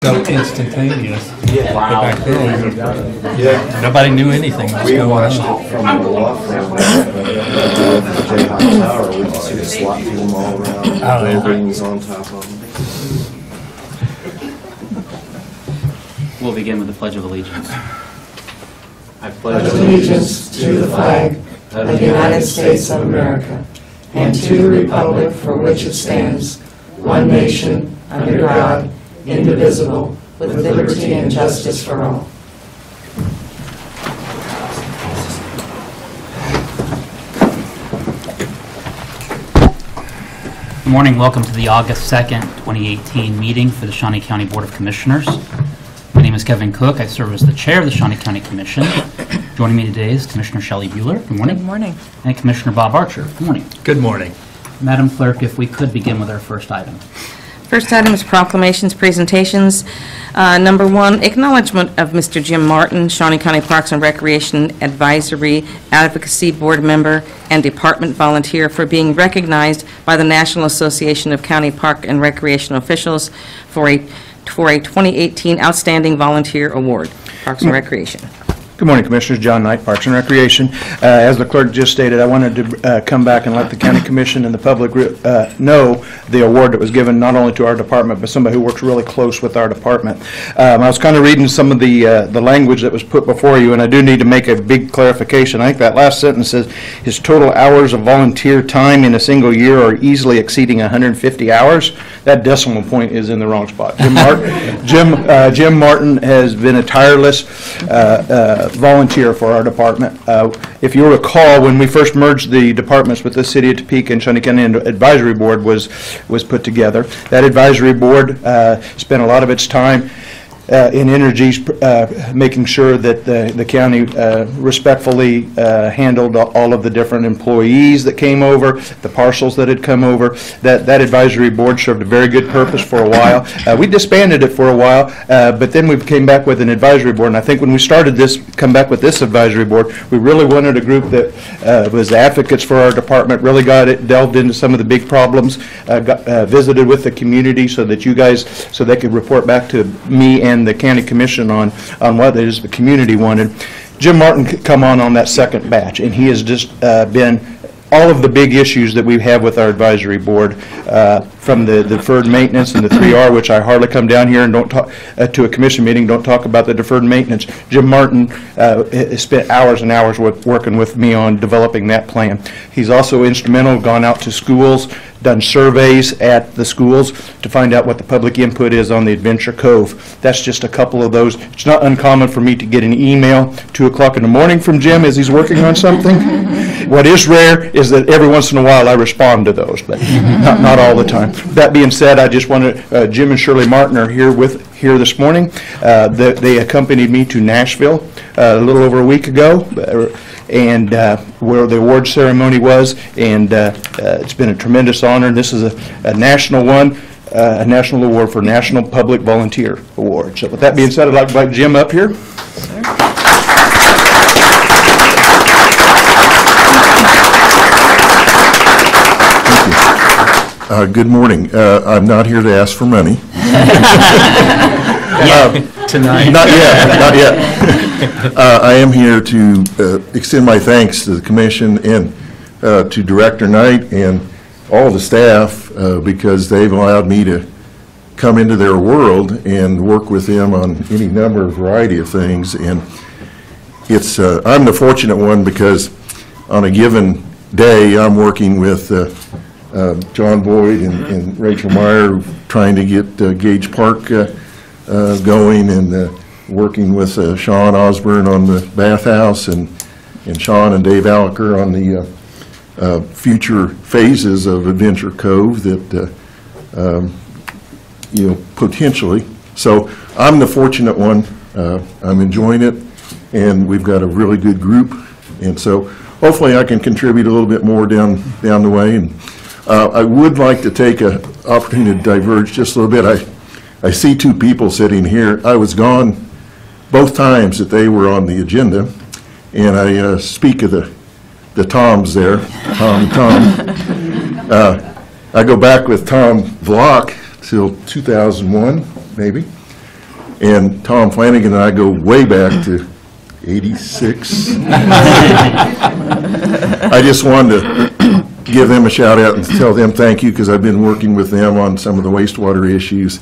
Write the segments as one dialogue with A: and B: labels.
A: So instantaneous.
B: Yeah.
A: Wow. Back then,
B: Yeah.
A: nobody knew anything was
B: We
A: going
B: watched
A: on.
B: it from the law firm the Jayhawk Tower. We could see the SWAT team all around the buildings on top of them.
C: We'll begin with the Pledge of Allegiance.
D: I pledge allegiance to the flag of the United States of America and to the republic for which it stands, one nation, under God, indivisible, with liberty and justice for all.
C: Good morning. Welcome to the August 2nd, 2018 meeting for the Shawnee County Board of Commissioners. My name is Kevin Cook. I serve as the chair of the Shawnee County Commission. Joining me today is Commissioner Shelley Bueller. Good morning.
E: Good morning.
C: And Commissioner Bob Archer. Good morning.
A: Good morning.
C: Madam Clerk, if we could begin with our first item.
E: First item is proclamations, presentations. Number one, acknowledgement of Mr. Jim Martin, Shawnee County Parks and Recreation Advisory Advocacy Board member and department volunteer for being recognized by the National Association of County Park and Recreation Officials for a 2018 Outstanding Volunteer Award, Parks and Recreation.
F: Good morning, Commissioners. John Knight, Parks and Recreation. As the clerk just stated, I wanted to come back and let the County Commission and the public know the award that was given not only to our department, but somebody who works really close with our department. I was kind of reading some of the language that was put before you, and I do need to make a big clarification. I think that last sentence says his total hours of volunteer time in a single year are easily exceeding 150 hours. That decimal point is in the wrong spot. Jim Martin has been a tireless volunteer for our department. If you recall, when we first merged the departments with the City of Topeka and Shawnee County Advisory Board was put together. That advisory board spent a lot of its time in energies making sure that the county respectfully handled all of the different employees that came over, the parcels that had come over. That advisory board served a very good purpose for a while. We disbanded it for a while, but then we came back with an advisory board, and I think when we started come back with this advisory board, we really wanted a group that was advocates for our department, really delved into some of the big problems, visited with the community so that so they could report back to me and the County Commission on what it is the community wanted. Jim Martin could come on that second batch, and he has just been all of the big issues that we have with our advisory board, from the deferred maintenance and the 3R, which I hardly come down here and don't talk to a commission meeting, don't talk about the deferred maintenance. Jim Martin has spent hours and hours working with me on developing that plan. He's also instrumental, gone out to schools, done surveys at the schools to find out what the public input is on the Adventure Cove. That's just a couple of those. It's not uncommon for me to get an email 2 o'clock in the morning from Jim as he's working on something. What is rare is that every once in a while I respond to those, but not all the time. That being said, I just wanted, Jim and Shirley Martin are here this morning. They accompanied me to Nashville a little over a week ago, and where the award ceremony was, and it's been a tremendous honor. This is a national one, a national award for National Public Volunteer Award. So with that being said, I'd like to invite Jim up here.
G: Good morning. I'm not here to ask for money.
A: Tonight.
G: Not yet. I am here to extend my thanks to the Commission and to Director Knight and all the staff because they've allowed me to come into their world and work with them on any variety of things. And it's I'm the fortunate one because on a given day I'm working with John Boyd and Rachel Meyer trying to get Gage Park going, and working with Sean Osborne on the bathhouse, and Sean and Dave Alliker on the future phases of Adventure Cove that potentially. So I'm the fortunate one. I'm enjoying it, and we've got a really good group, and so hopefully I can contribute a little bit more down the way. And I would like to take an opportunity to diverge just a little bit. I see two people sitting here. I was gone both times that they were on the agenda, and I speak of the Toms there, Tom. I go back with Tom Vlock till 2001, maybe, And Tom Flanagan and I go way back to 86. I just wanted to give them a shout out and tell them thank you, because I've been working with them on some of the wastewater issues,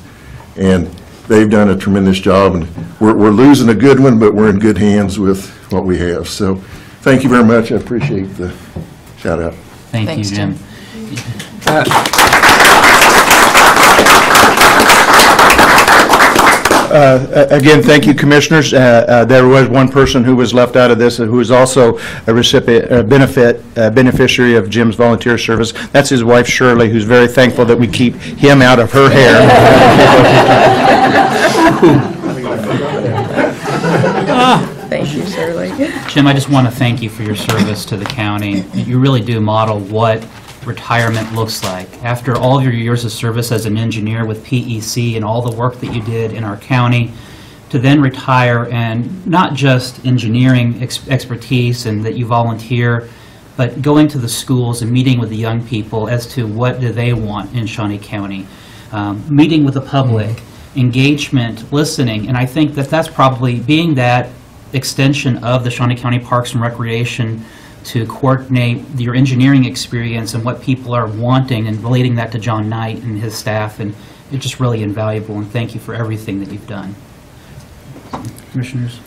G: and they've done a tremendous job, and we're losing a good one, but we're in good hands with what we have. So thank you very much. I appreciate the shout out.
C: Thank
E: Thanks,
C: you, Jim.
F: Again, thank you, Commissioners. There was one person who was left out of this, who is also a recipient, beneficiary of Jim's volunteer service. That's his wife, Shirley, who's very thankful that we keep him out of her hair.
E: Thank you, Shirley.
C: Jim, I just want to thank you for your service to the county. You really do model what retirement looks like. After all of your years of service as an engineer with PEC and all the work that you did in our county, to then retire and not just engineering expertise and that you volunteer, but going to the schools and meeting with the young people as to what do they want in Shawnee County, meeting with the public, engagement, listening, and I think that that's probably being that extension of the Shawnee County Parks and Recreation to coordinate your engineering experience and what people are wanting and relating that to John Knight and his staff, and it's just really invaluable, and thank you for everything that you've done. Commissioners?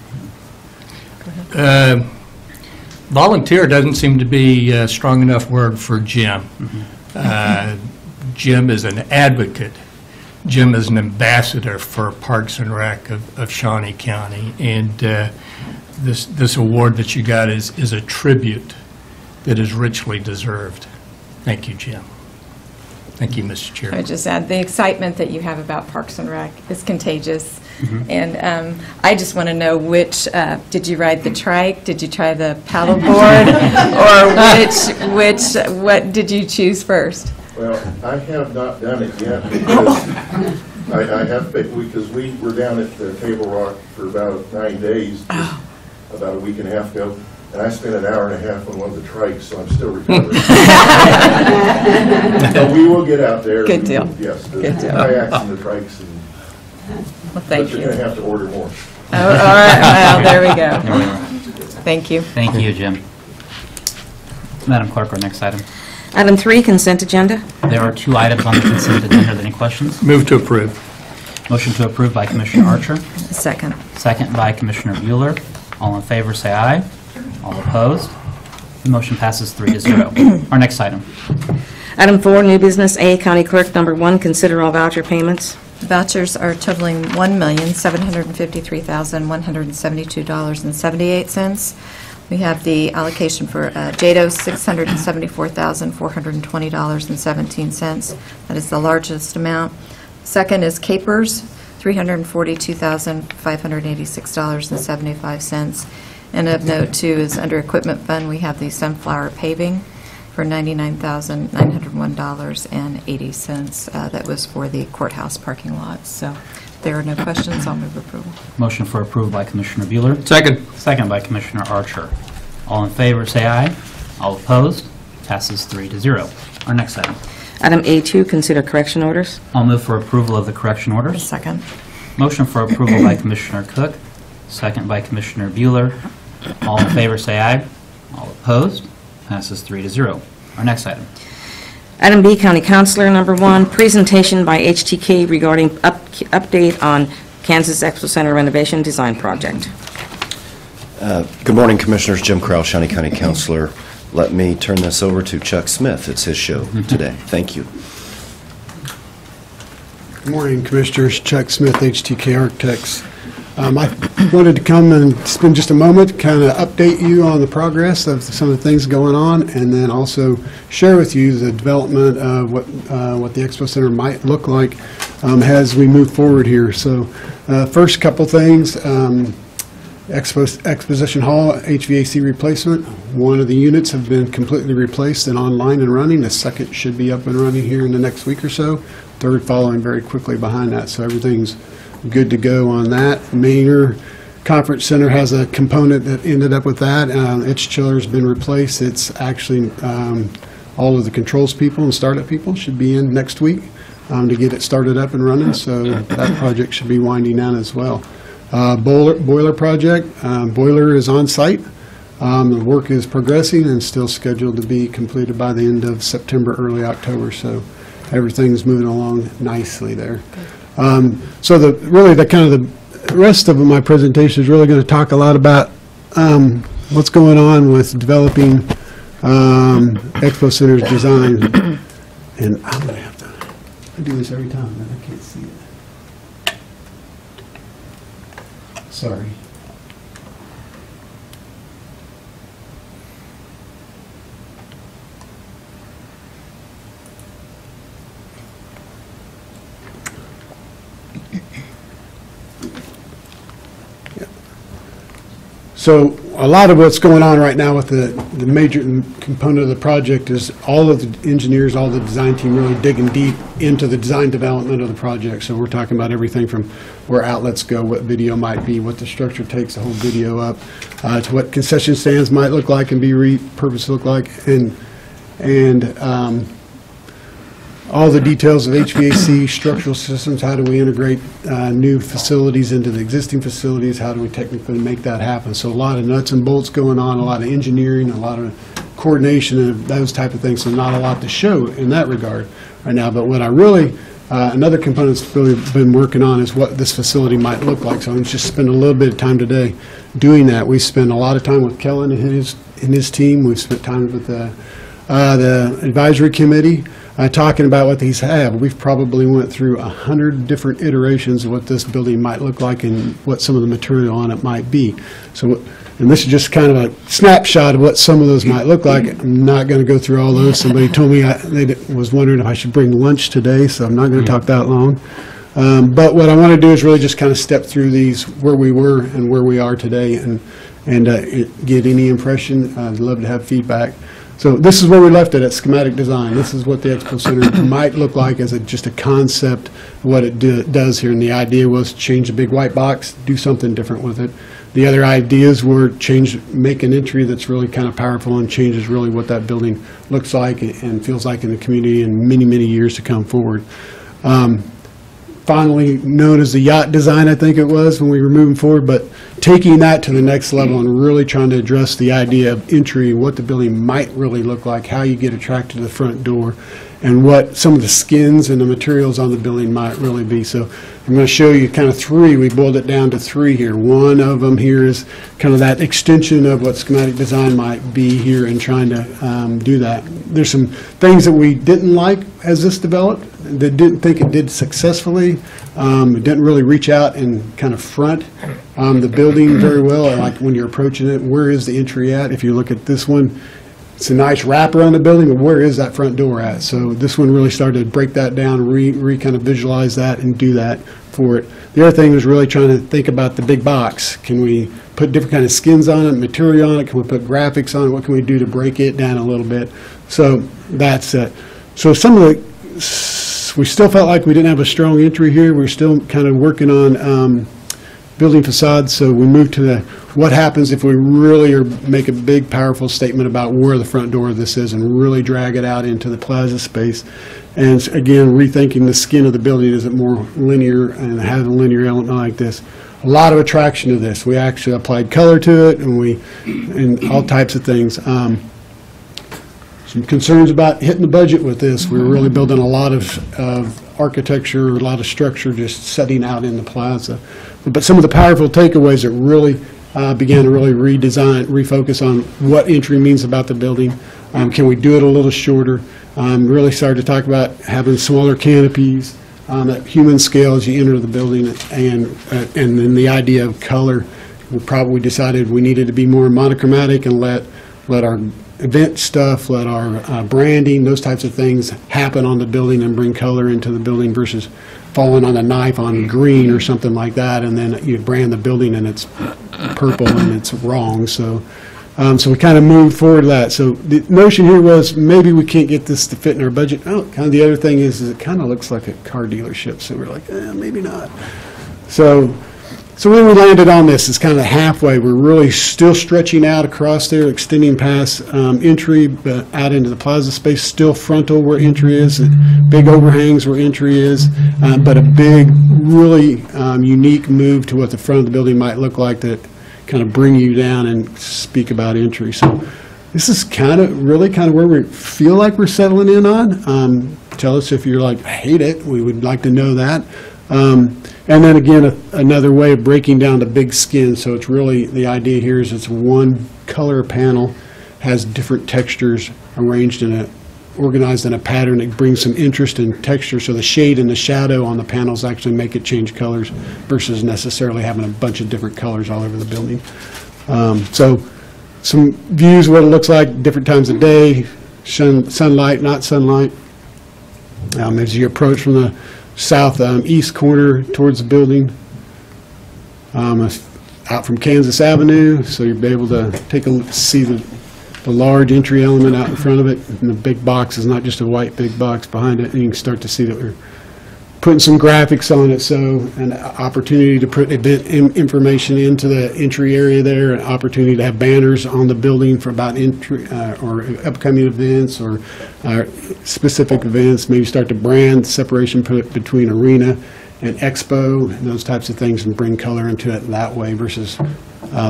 A: Volunteer doesn't seem to be a strong enough word for Jim. Jim is an advocate. Jim is an ambassador for Parks and Rec of Shawnee County, and this award that you got is a tribute that is richly deserved. Thank you, Jim. Thank you, Mr.
H: I
A: Chairman.
H: would just add, the excitement that you have about Parks and Rec is contagious. And I just want to know which, did you ride the trike? Did you try the paddleboard? Or what did you choose first?
G: Well, I have not done it yet, because I have, because we were down at the Table Rock for about 9 days, about a week and a half ago, and I spent an hour and a half on one of the trikes, so I'm still recovering. But we will get out there.
H: Good deal.
G: Yes, the
H: Good deal.
G: kayaks and the trikes, and,
H: Well, thank
G: but you're
H: you.
G: going to have to order more.
H: Oh, all right, well, there we go.
C: There we are.
H: Thank you.
C: Thank you, Jim. Madam Clerk, our next item.
E: Item 3, consent agenda.
C: There are 2 items on the consent agenda. Are there any questions?
A: Move to approve.
C: Motion to approve by Commissioner Archer,
H: Second.
C: second by Commissioner Bueller. All in favor, say aye. All opposed? The motion passes 3-0. Our next item.
E: Item 4, new business A, County Clerk, number 1, consider all voucher payments.
H: Vouchers are totaling $1,753,172.78. We have the allocation for JADO, $674,420.17. That is the largest amount. Second is Capers, $342,586.75. And of note, too, is under Equipment Fund, we have the Sunflower Paving for $99,901.80. That was for the courthouse parking lot. So if there are no questions, I'll move approval.
C: Motion for approval by Commissioner Bueller.
A: Second.
C: Second by Commissioner Archer. All in favor, say aye. All opposed? Passes 3-0. Our next item.
E: Item A2, consider correction orders.
C: I'll move for approval of the correction orders.
H: Second.
C: Motion for approval by Commissioner Cook, second by Commissioner Bueller. All in favor, say aye. All opposed? Passes 3-0. Our next item.
E: Item B, County Councilor, number 1, presentation by HTK regarding update on Kansas Expo Center renovation design project.
B: Good morning, Commissioners. Jim Crowell, Shawnee County Councilor. Let me turn this over to Chuck Smith. It's his show today. Thank you.
I: Good morning, Commissioners. Chuck Smith, HTK Architects. I wanted to come and spend just a moment to kind of update you on the progress of some of the things going on, and then also share with you the development of what the Expo Center might look like as we move forward here. So first couple things, Exposition Hall HVAC replacement. One of the units have been completely replaced and online and running. The second should be up and running here in the next week or so. Third following very quickly behind that. So everything's good to go on that. Maynard Conference Center has a component that ended up with that. Its chiller's been replaced. It's actually all of the controls people and startup people should be in next week. to get it started up and running, so that project should be winding down as well. Boiler project, boiler is on site. The work is progressing and still scheduled to be completed by the end of September, early October, so everything's moving along nicely there. So the rest of my presentation is really going to talk a lot about what's going on with developing Expo Center's design. And I'm going to have to, I do this every time, but I can't see it. Sorry. So a lot of what's going on right now with the major component of the project is all of the engineers, all the design team really digging deep into the design development of the project. So we're talking about everything from where outlets go, what video might be, what the structure takes the whole video up, to what concession stands might look like and be repurposed look like, and all the details of HVAC, structural systems, how do we integrate new facilities into the existing facilities, how do we technically make that happen. So a lot of nuts and bolts going on, a lot of engineering, a lot of coordination and those type of things, so not a lot to show in that regard right now. But what I really, another component that's really been working on is what this facility might look like. So I'm just spend a little bit of time today doing that. We spend a lot of time with Kellen and his team. We've spent time with the advisory committee, talking about what these have. We've probably went through 100 different iterations of what this building might look like and what some of the material on it might be. So, and this is just kind of a snapshot of what some of those might look like. I'm not going to go through all those. Somebody told me they was wondering if I should bring lunch today, so I'm not going to talk that long. But what I want to do is really just kind of step through these, where we were and where we are today, and get any impression. I'd love to have feedback. So this is where we left it at schematic design. This is what the Expo Center might look like as just a concept of what it does here. And the idea was to change the big white box, do something different with it. The other ideas were make an entry that's really kind of powerful and changes really what that building looks like and feels like in the community in many, many years to come forward. Finally known as the yacht design, I think it was, when we were moving forward, but taking that to the next level and really trying to address the idea of entry, what the building might really look like, how you get attracted to the front door, and what some of the skins and the materials on the building might really be. So I'm going to show you kind of three. We boiled it down to three here. One of them here is kind of that extension of what schematic design might be here and trying to do that. There's some things that we didn't like as this developed, that didn't think it did successfully. It didn't really reach out and kind of front the building very well. Like when you're approaching it, where is the entry at? If you look at this one, it's a nice wrap around the building, but where is that front door at? So this one really started to break that down, kind of visualize that and do that for it. The other thing was really trying to think about the big box. Can we put different kind of skins on it, material on it? Can we put graphics on it? What can we do to break it down a little bit? So that's it. So some of the, we still felt like we didn't have a strong entry here. We're still kind of working on building facades, so we moved to the what happens if we really make a big, powerful statement about where the front door of this is and really drag it out into the plaza space. And again, rethinking the skin of the building. Is it more linear and have a linear element like this? A lot of attraction to this. We actually applied color to it, and all types of things. Some concerns about hitting the budget with this. We were really building a lot of architecture, a lot of structure just setting out in the plaza. But some of the powerful takeaways that really began to really refocus on what entry means about the building. Can we do it a little shorter? Really started to talk about having smaller canopies at human scale as you enter the building, and then the idea of color. We probably decided we needed to be more monochromatic and let our event stuff, let our branding, those types of things happen on the building and bring color into the building versus falling on a knife on green or something like that, and then you brand the building and it's purple and it's wrong. So so we kind of moved forward to that. So the notion here was maybe we can't get this to fit in our budget. Oh, kind of the other thing is it kind of looks like a car dealership, so we're like, maybe not. So So when we landed on this, it's kind of halfway. We're really still stretching out across there, extending past entry, but out into the plaza space, still frontal where entry is, and big overhangs where entry is, but a big, really unique move to what the front of the building might look like that kind of bring you down and speak about entry. So this is really kind of where we feel like we're settling in on. Tell us if you're like, I hate it. We would like to know that. And then again, another way of breaking down the big skin. So it's really, the idea here is it's one color panel, has different textures arranged organized in a pattern that brings some interest and texture. So the shade and the shadow on the panels actually make it change colors versus necessarily having a bunch of different colors all over the building. So some views, what it looks like, different times of day, sunlight, not sunlight. As you approach from the southeast corner towards the building, out from Kansas Avenue, so you'll be able to see the large entry element out in front of it, and the big box is not just a white big box behind it, and you can start to see that we're putting some graphics on it, so an opportunity to put event information into the entry area there, an opportunity to have banners on the building for about entry or upcoming events or specific events, maybe start to brand separation between arena and expo and those types of things, and bring color into it that way versus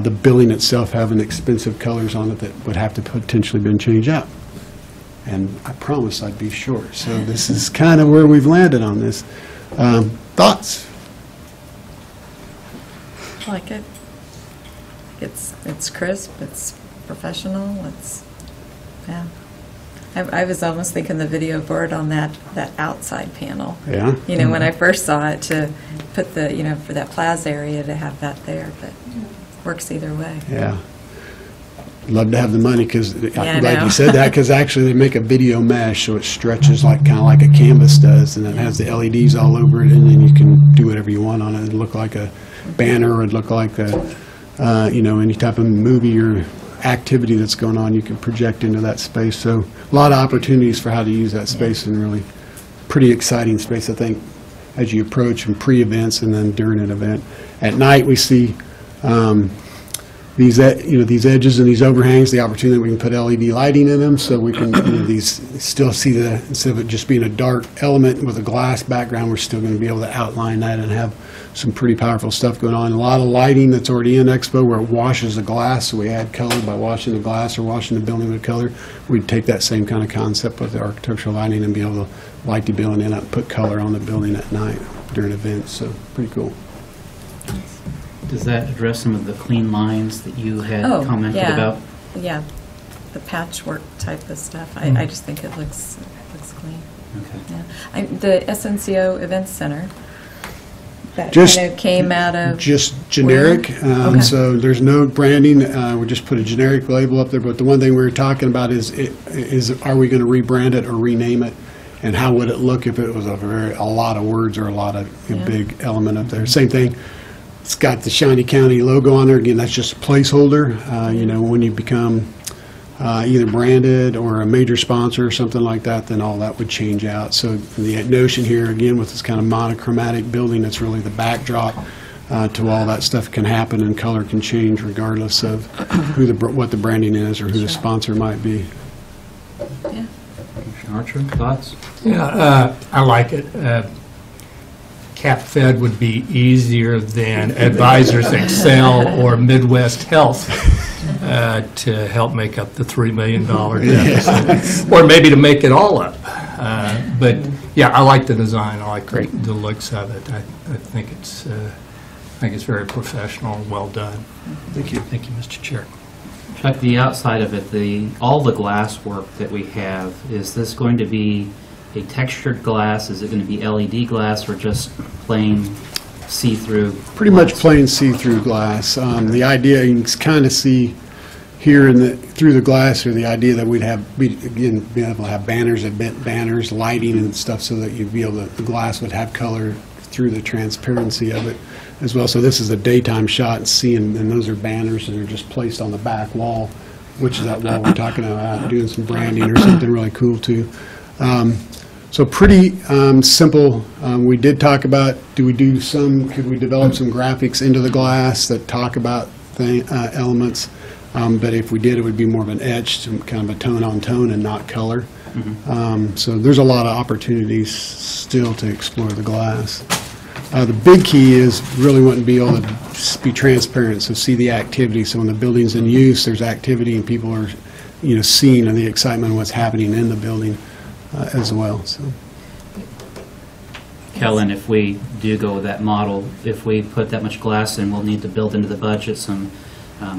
I: the building itself having expensive colors on it that would have to potentially been changed out. And I promise I'd be short. So this is kind of where we've landed on this. Thoughts?
H: I like it. It's crisp, it's professional, yeah. I was almost thinking the video board on that outside panel.
I: Yeah.
H: You know, when I first saw it, to put the, for that plaza area, to have that there, but works either way.
I: Yeah. Love to have the money, because
H: I
I: I'm glad
H: know.
I: you said that, because actually they make a video mesh so it stretches kind of like a canvas does, and it has the LEDs all over it, and then you can do whatever you want on it. It'd look like a banner, or it'd look like any type of movie or activity that's going on, you can project into that space. So a lot of opportunities for how to use that space, and really pretty exciting space, I think, as you approach from pre-events and then during an event. At night we see these edges and these overhangs, the opportunity we can put LED lighting in them, so we can still see instead of it just being a dark element with a glass background, we're still going to be able to outline that and have some pretty powerful stuff going on. A lot of lighting that's already in Expo where it washes the glass, so we add color by washing the glass or washing the building with color. We'd take that same kind of concept with the architectural lighting and be able to light the building and put color on the building at night during events, so pretty cool.
C: Does that address some of the clean lines that you had commented about?
H: Yeah, the patchwork type of stuff. I just think it looks clean.
C: Okay.
H: Yeah. The SNCO Events Center, that
I: Just-
H: kind of came out of...
I: Just generic,
H: Okay.
I: so there's no branding. We just put a generic label up there, but the one thing we were talking about is are we going to rebrand it or rename it? And how would it look if it was a lot of words or a lot of big element up there? Same thing. It's got the Shawnee County logo on there. Again, that's just a placeholder. When you become either branded or a major sponsor or something like that, then all that would change out. So the notion here, again, with this kind of monochromatic building, that's really the backdrop to all that stuff can happen, and color can change regardless of what the branding is or who the sponsor might be.
H: Yeah.
C: Commissioner Archer, thoughts?
A: Yeah, I like it. Cap-Fed would be easier than Advisors Excel or Midwest Health to help make up the $3 million deficit, or maybe to make it all up. But yeah, I like the design. I like the looks of it. I think it's very professional, well done. Thank you, Mr. Chair.
C: Chuck, the outside of it, all the glass work that we have, is this going to be a textured glass? Is it going to be LED glass or just plain see-through?
I: Pretty much plain see-through glass. The idea, you can kind of see here through the glass, or the idea that we'd be able to have banners, lighting and stuff, so that the glass would have color through the transparency of it as well. So this is a daytime shot, and those are banners that are just placed on the back wall, which is that wall we're talking about, doing some branding or something really cool too. So pretty simple. We did talk about, could we develop some graphics into the glass that talk about elements? But if we did, it would be more of an etched, some kind of a tone on tone and not color. So there's a lot of opportunities still to explore the glass. The big key is really wanting to be able to be transparent, so see the activity. So when the building's in use, there's activity and people are, seeing the excitement of what's happening in the building as well. So.
C: Kellen, if we do go with that model, if we put that much glass in, we'll need to build into the budget some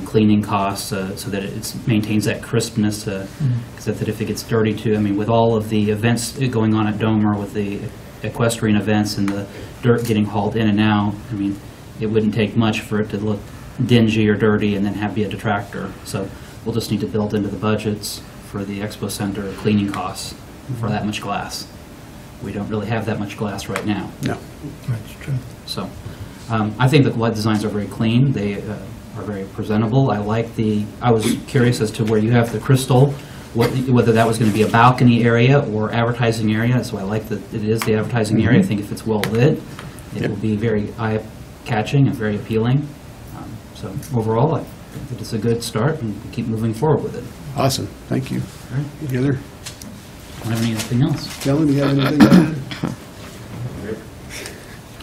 C: cleaning costs so that it maintains that crispness. Because if it gets dirty too, I mean, with all of the events going on at Domer, with the equestrian events and the dirt getting hauled in and out, I mean, it wouldn't take much for it to look dingy or dirty and then be a detractor. So we'll just need to build into the budgets for the Expo Center cleaning costs for that much glass. We don't really have that much glass right now.
I: No.
A: That's true.
C: So I think the light designs are very clean. They are very presentable. I was curious as to where you have the crystal, whether that was going to be a balcony area or advertising area. So I like that it is the advertising area. I think if it's well lit, it will be very eye-catching and very appealing. So overall, I think that it's a good start, and we keep moving forward with it.
I: Awesome. Thank you.
C: All right.
I: Any other?
C: Don't have anything else.
I: Kellen, do you have anything to add?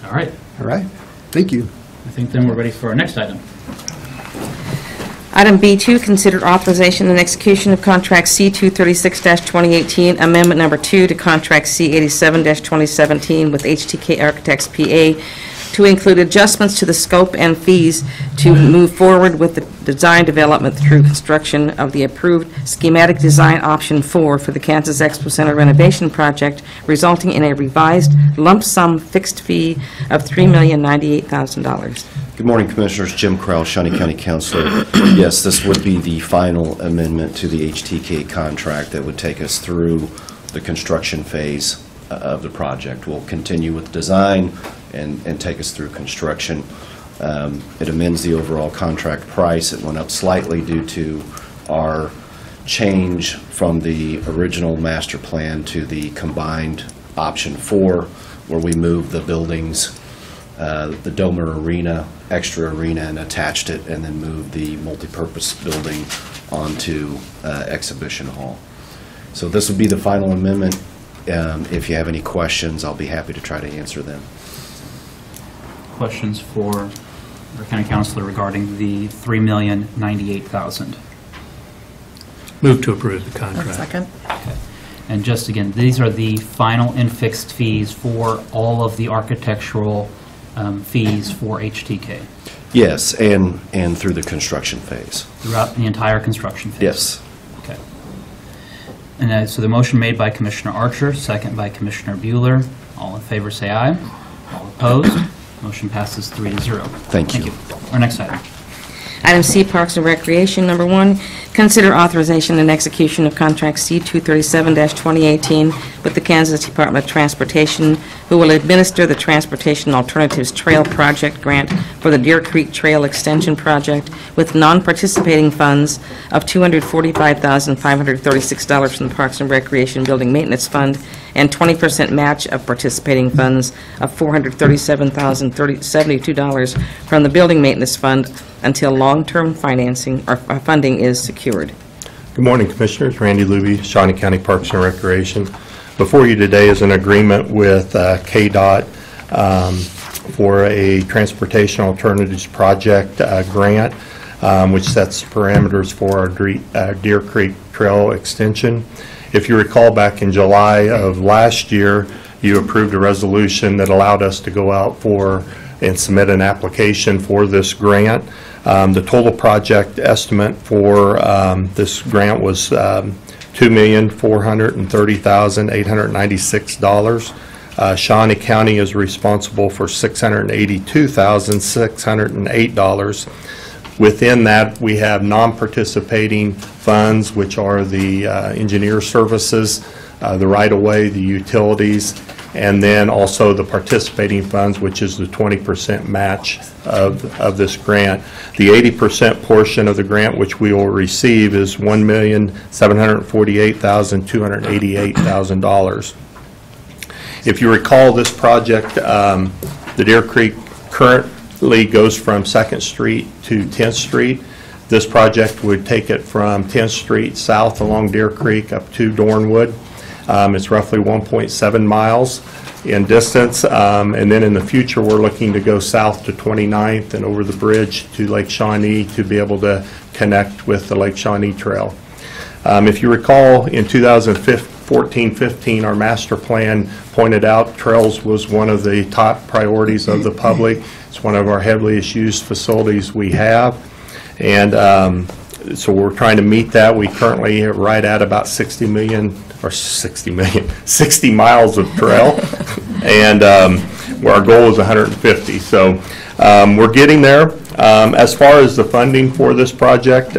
C: All right.
I: All right. Thank you.
C: I think then we're ready for our next item.
E: Item B2, consider authorization and execution of contract C236-2018, amendment number 2 to contract C87-2017 with HTK Architects PA to include adjustments to the scope and fees to move forward with the design development through construction of the approved schematic design option 4 for the Kansas Expo Center renovation project, resulting in a revised lump sum fixed fee of $3,098,000.
B: Good morning, Commissioners. Jim Crowell, Shawnee County Councilor. Yes, this would be the final amendment to the HTK contract that would take us through the construction phase of the project. We'll continue with design and take us through construction. It amends the overall contract price. It went up slightly due to our change from the original master plan to the combined option 4, where we moved the buildings, the Domer Arena, extra arena, and attached it, and then moved the multipurpose building onto Exhibition Hall. So this would be the final amendment. If you have any questions, I'll be happy to try to answer them.
C: Questions for our county councilor regarding the $3,098,000?
A: Move to approve the contract.
H: Second.
C: Okay. And just again, these are the final and fixed fees for all of the architectural fees for HTK?
B: Yes, and through the construction phase.
C: Throughout the entire construction phase?
B: Yes.
C: Okay. And so the motion made by Commissioner Archer, second by Commissioner Bueller. All in favor say aye. All opposed? Motion passes 3-0.
B: Thank you.
C: Our next item.
E: Item C, Parks and Recreation, number 1, consider authorization and execution of contract C237-2018 with the Kansas Department of Transportation, who will administer the Transportation Alternatives Trail Project Grant for the Deer Creek Trail Extension Project with non-participating funds of $245,536 from the Parks and Recreation Building Maintenance Fund and 20% match of participating funds of $437,072 from the Building Maintenance Fund until long-term financing or funding is secured.
J: Good morning, Commissioners. Randy Lubbe, Shawnee County Parks and Recreation. Before you today is an agreement with KDOT for a Transportation Alternatives Project grant, which sets parameters for our Deer Creek Trail Extension. If you recall, back in July of last year, you approved a resolution that allowed us to go out and submit an application for this grant. The total project estimate for this grant was $2,430,896. Shawnee County is responsible for $682,608. Within that, we have non-participating funds, which are the engineer services, the right-of-way, the utilities, and then also the participating funds, which is the 20% match of this grant. The 80% portion of the grant, which we will receive, is $1,748,288,000. If you recall, this project, the Deer Creek currently goes from 2nd Street to 10th Street. This project would take it from 10th Street south along Deer Creek up to Dornwood. It's roughly 1.7 miles in distance, and then in the future, we're looking to go south to 29th and over the bridge to Lake Shawnee to be able to connect with the Lake Shawnee Trail. If you recall, in 2014-15, our master plan pointed out trails was one of the top priorities of the public. It's one of our heaviest used facilities we have, and so we're trying to meet that. We currently are right at about 60 miles of trail, and where our goal is 150. So we're getting there. As far as the funding for this project,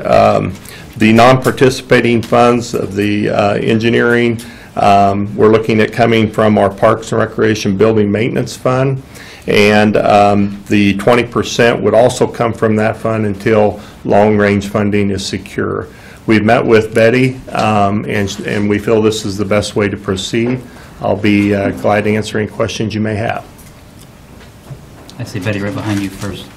J: the non-participating funds of the engineering, we're looking at coming from our Parks and Recreation Building Maintenance Fund, and the 20% would also come from that fund until long-range funding is secure. We've met with Betty, and we feel this is the best way to proceed. I'll be glad to answer any questions you may have.
C: I see Betty right behind you first.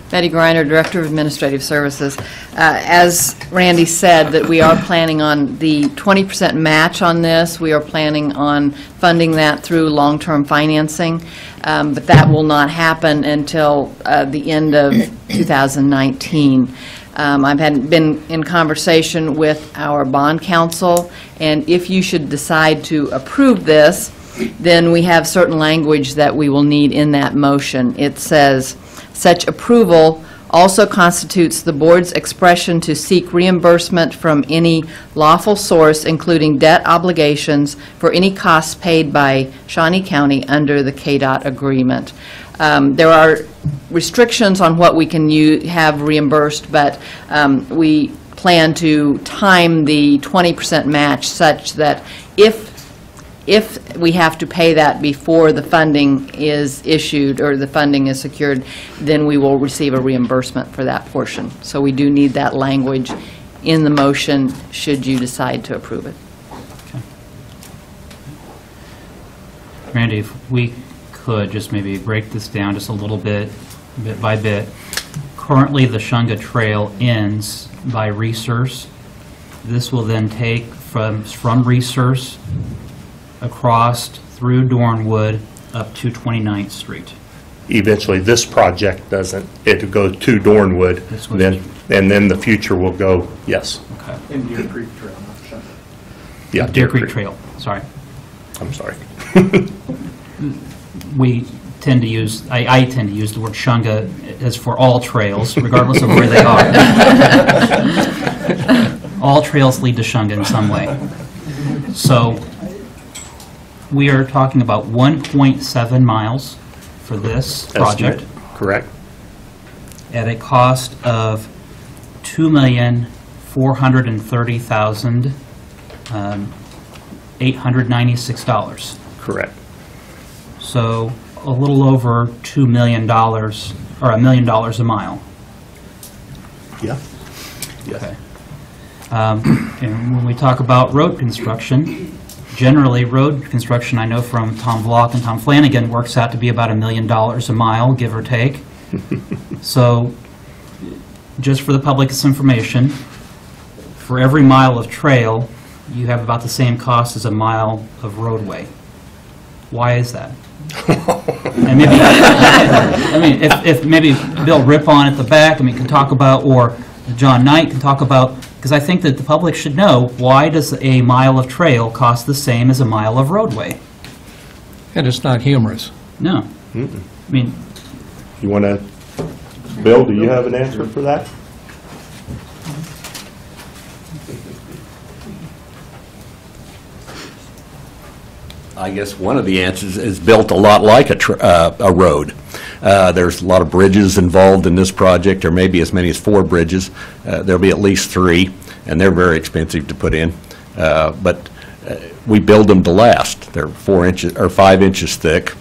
K: Betty Greiner, Director of Administrative Services. As Randy said, that we are planning on the 20% match on this. We are planning on funding that through long-term financing, but that will not happen until the end of 2019. I've been in conversation with our bond counsel, and if you should decide to approve this, then we have certain language that we will need in that motion. It says, such approval also constitutes the board's expression to seek reimbursement from any lawful source, including debt obligations, for any costs paid by Shawnee County under the KDOT agreement. There are restrictions on what we can have reimbursed, but we plan to time the 20% match such that if we have to pay that before the funding is issued or the funding is secured, then we will receive a reimbursement for that portion. So we do need that language in the motion should you decide to approve it.
C: Okay. Randy, if we could just maybe break this down just a little bit by bit. Currently, the Shunga Trail ends by Resource. This will then take from Resource across through Dornwood up to 29th Street.
J: Eventually, this project doesn't. It'll go to Dornwood, and then the future will go, yes.
C: Okay.
F: In Deer Creek Trail, not Shunga.
J: Yeah,
C: Deer Creek Trail, sorry.
J: I'm sorry.
C: We tend to use, I tend to use the word Shunga as for all trails, regardless of where they are. All trails lead to Shunga in some way. So we are talking about 1.7 miles for this project.
J: Estimate. Correct.
C: At a cost of $2,430,896.
J: Correct.
C: So a little over $2 million, or $1 million a mile.
J: Yeah. Yes.
C: Okay. And when we talk about road construction, generally road construction, I know from Tom Vlock and Tom Flanagan, works out to be about $1 million a mile, give or take. So just for the public's information, for every mile of trail, you have about the same cost as a mile of roadway. Why is that? And maybe, I mean, if maybe Bill Rippon at the back, I mean, can talk about, or John Knight can talk about, because I think that the public should know, why does a mile of trail cost the same as a mile of roadway?
A: And it's not humorous.
C: No. I mean,
J: You want to, Bill, do you have an answer for that?
L: I guess one of the answers is built a lot like a road. There's a lot of bridges involved in this project, or maybe as many as 4 bridges. There'll be at least 3, and they're very expensive to put in. But we build them to last. They're 4 inches or 5 inches thick.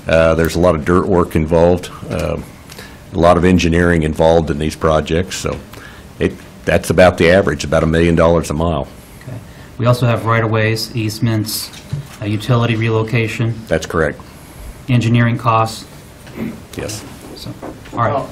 L: There's a lot of dirt work involved, a lot of engineering involved in these projects. So that's about the average, about $1 million a mile.
C: okay. We also have right-of-ways, easements, a utility relocation,
L: That's correct.
C: engineering costs.
L: Yes.
C: So, all right.
F: Well,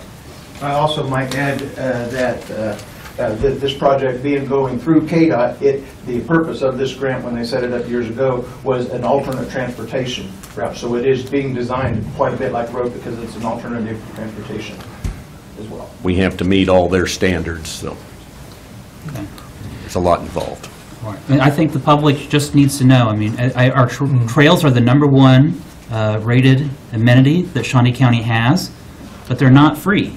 F: I also might add that this project being going through KDOT, the purpose of this grant when they set it up years ago was an alternate transportation route. So it is being designed quite a bit like road because it's an alternative transportation as well.
L: We have to meet all their standards, so
C: Okay.
L: there's a lot involved.
C: All right. And I think the public just needs to know, I mean, our trails are the #1 rated amenity that Shawnee County has, but they're not free.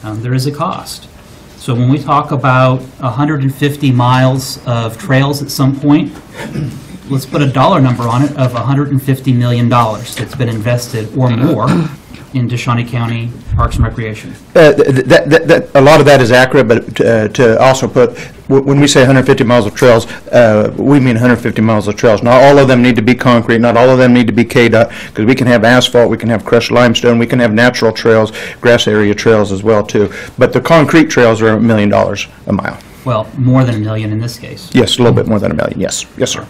C: There is a cost. So when we talk about 150 miles of trails at some point, let's put a dollar number on it of $150 million that's been invested or more into Shawnee County Parks and Recreation.
F: A lot of that is accurate, but to also put, when we say 150 miles of trails, we mean 150 miles of trails. Not all of them need to be concrete, not all of them need to be KDOT, because we can have asphalt, we can have crushed limestone, we can have natural trails, grass area trails as well, too. But the concrete trails are $1 million a mile.
C: Well, more than $1 million in this case.
F: Yes, a little bit more than $1 million, yes. Yes, sir.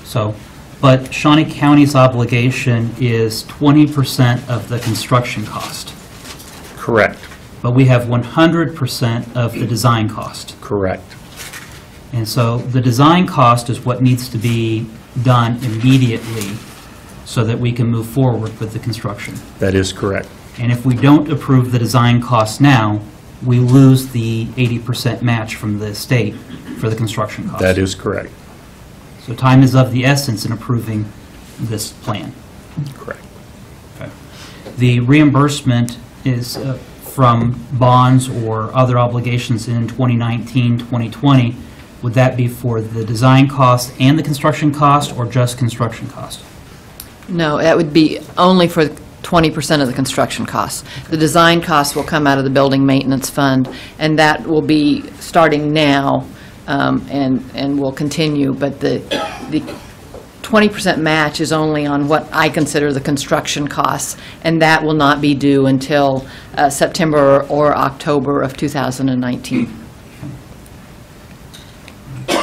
C: So, but Shawnee County's obligation is 20% of the construction cost.
J: Correct.
C: But we have 100% of the design cost.
J: Correct.
C: And so the design cost is what needs to be done immediately so that we can move forward with the construction.
J: That is correct.
C: And if we don't approve the design cost now, we lose the 80% match from the state for the construction cost.
J: That is correct.
C: So time is of the essence in approving this plan.
J: Correct.
C: Okay. The reimbursement is from bonds or other obligations in 2019, 2020. Would that be for the design cost and the construction cost, or just construction cost?
K: No, that would be only for 20% of the construction costs. The design costs will come out of the building maintenance fund, and that will be starting now and will continue, but the 20% match is only on what I consider the construction costs, and that will not be due until September or October of 2019.
H: I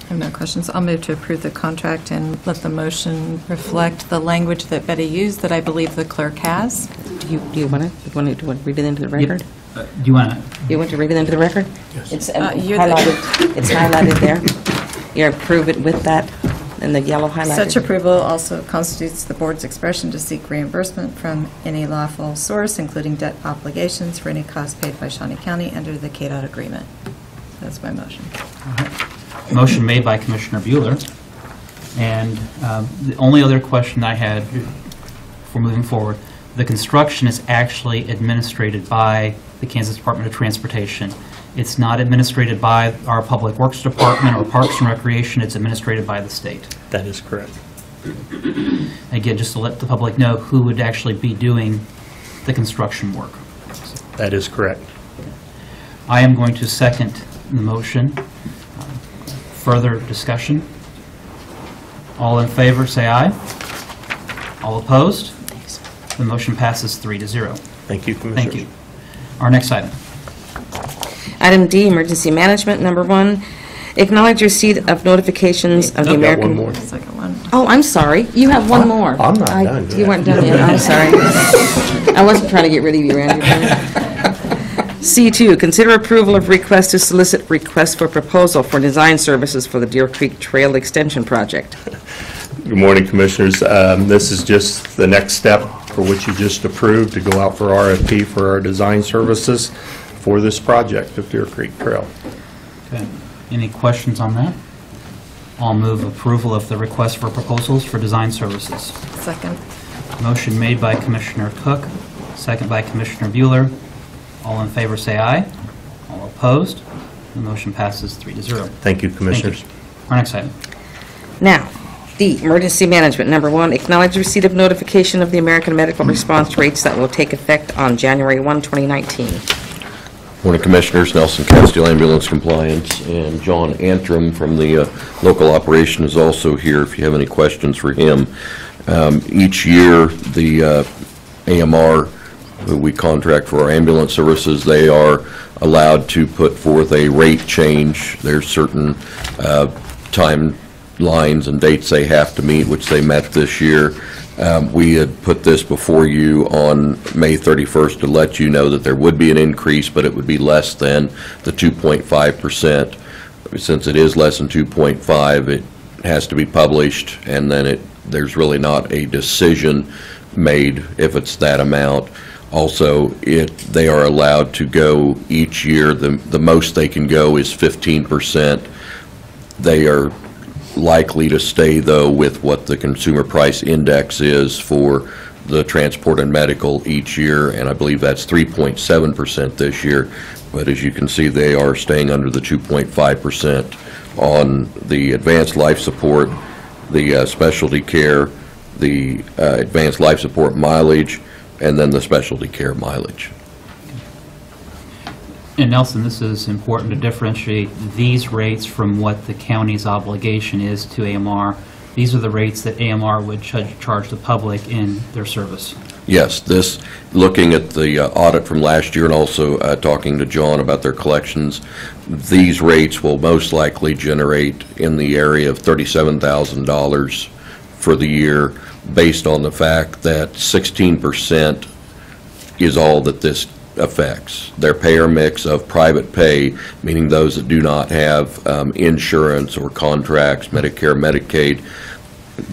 H: have no questions. I'll move to approve the contract and let the motion reflect the language that Betty used that I believe the clerk has.
E: Do you want to read it into the record?
C: Do you want to?
E: You want to read it into the record?
A: Yes.
E: It's
H: You're the-
E: highlighted, it's highlighted there. You approve it with that and the yellow highlighted.
H: Such approval also constitutes the board's expression to seek reimbursement from any lawful source, including debt obligations, for any costs paid by Shawnee County under the KDOT agreement. That's my motion.
C: Motion made by Commissioner Bueller. And the only other question I had for moving forward, the construction is actually administrated by the Kansas Department of Transportation. It's not administrated by our Public Works Department or Parks and Recreation, it's administrated by the state.
J: That is correct.
C: Again, just to let the public know who would actually be doing the construction work.
J: That is correct.
C: I am going to second the motion. Further discussion? All in favor, say aye. All opposed? The motion passes 3-0.
J: Thank you, Commissioner.
C: Thank you. Our next item.
E: Item D, Emergency Management, number 1. Acknowledge receipt of notifications of the
J: I've got
E: American...
J: one more.
H: Second one.
E: Oh, I'm sorry. You have one more.
J: I'm not done
E: You
J: yet.
E: weren't done yet. I'm sorry. I wasn't trying to get rid of you, Randy. C2, consider approval of request to solicit request for proposal for design services for the Deer Creek Trail Extension Project.
J: Good morning, Commissioners. This is just the next step for which you just approved to go out for RFP for our design services for this project of Deer Creek Trail.
C: Okay. Any questions on that? I'll move approval of the request for proposals for design services.
H: Second.
C: Motion made by Commissioner Cook, second by Commissioner Bueller. All in favor, say aye. All opposed? The motion passes 3-0.
J: Thank you, Commissioners.
C: Thank you. Our next item.
E: Now, D, Emergency Management, number 1, acknowledge receipt of notification of the American Medical Response rates that will take effect on January 1, 2019.
M: Morning, Commissioners. Nelson Casteel, Ambulance Compliance, and John Antrim from the local operation is also here if you have any questions for him. Each year, the AMR, who we contract for our ambulance services, they are allowed to put forth a rate change. There's certain time lines and dates they have to meet, which they met this year. We had put this before you on May 31st to let you know that there would be an increase, but it would be less than the 2.5%. Since it is less than 2.5, it has to be published, and then there's really not a decision made if it's that amount. Also, they are allowed to go each year. The most they can go is 15%. They are likely to stay, though, with what the consumer price index is for the transport and medical each year, and I believe that's 3.7% this year. But as you can see, they are staying under the 2.5% on the advanced life support, the specialty care, the advanced life support mileage, and then the specialty care mileage.
C: And Nelson, this is important to differentiate these rates from what the county's obligation is to AMR. These are the rates that AMR would charge the public in their service.
M: Yes, this, looking at the audit from last year and also talking to John about their collections, these rates will most likely generate in the area of $37,000 for the year, based on the fact that 16% is all that this affects. Their payer mix of private pay, meaning those that do not have insurance or contracts, Medicare, Medicaid,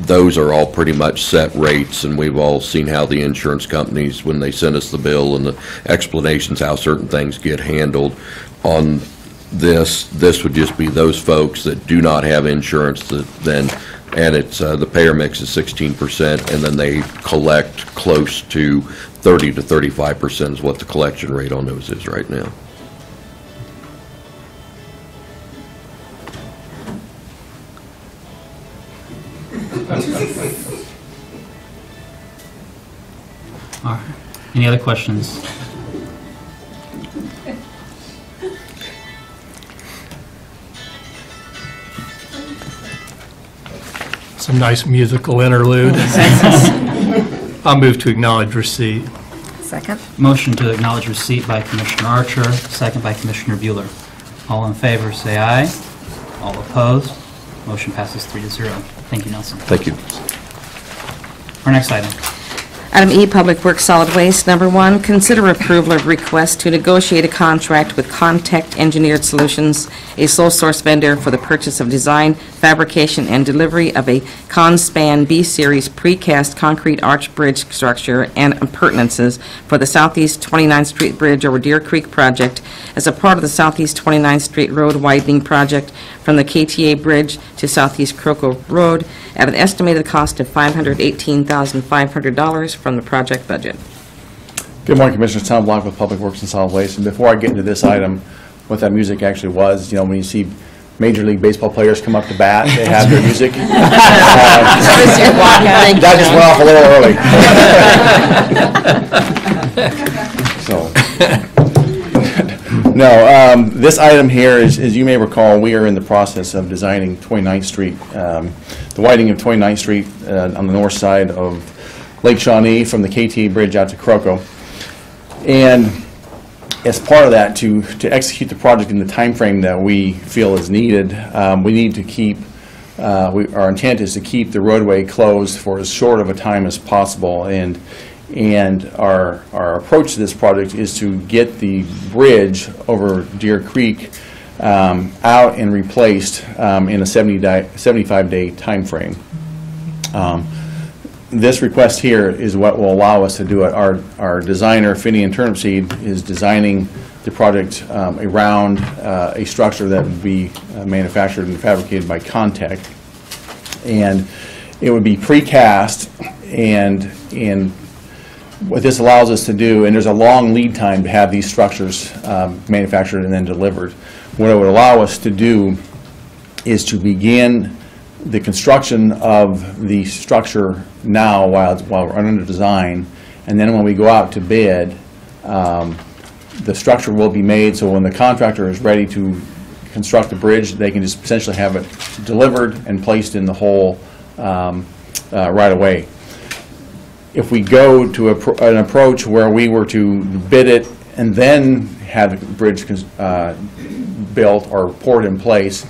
M: those are all pretty much set rates, and we've all seen how the insurance companies, when they send us the bill and the explanations how certain things get handled. On this would just be those folks that do not have insurance, and it's the payer mix is 16%, and then they collect close to 30 to 35% is what the collection rate on those is right now.
C: All right. Any other questions?
A: Some nice musical interlude. I'll move to acknowledge receipt.
H: Second.
C: Motion to acknowledge receipt by Commissioner Archer, second by Commissioner Bueller. All in favor, say aye. All opposed? Motion passes 3-0. Thank you, Nelson.
M: Thank you.
C: Our next item.
E: Item E, Public Works Solid Waste. Number 1, consider approval of request to negotiate a contract with Contact Engineered Solutions, a sole source vendor for the purchase of design, fabrication, and delivery of a Conspan B-Series precast concrete arch bridge structure and appurtenances for the Southeast 29th Street Bridge over Deer Creek project as a part of the Southeast 29th Street Road widening project from the KTA Bridge to Southeast Croco Road at an estimated cost of $518,500 from the project budget.
N: Good morning, Commissioners. Tom Block with Public Works and Solid Waste. And before I get into this item, what that music actually was, you know, when you see Major League Baseball players come up to bat, they have their music. That just went off a little early. No, this item here is, as you may recall, we are in the process of designing 29th Street, the widening of 29th Street on the north side of Lake Shawnee from the KTA Bridge out to Croco. And as part of that, to execute the project in the time frame that we feel is needed, we need to keep, our intent is to keep the roadway closed for as short of a time as possible. And our approach to this project is to get the bridge over Deer Creek out and replaced in a 75-day time frame. This request here is what will allow us to do it. Our designer, Finney and Turnipseed, is designing the project around a structure that would be manufactured and fabricated by Contact. And it would be precast, and what this allows us to do, and there's a long lead time to have these structures manufactured and then delivered. What it would allow us to do is to begin the construction of the structure now while we're under design, and then when we go out to bid, the structure will be made so when the contractor is ready to construct the bridge, they can just essentially have it delivered and placed in the hole right away. If we go to an approach where we were to bid it and then have the bridge built or poured in place,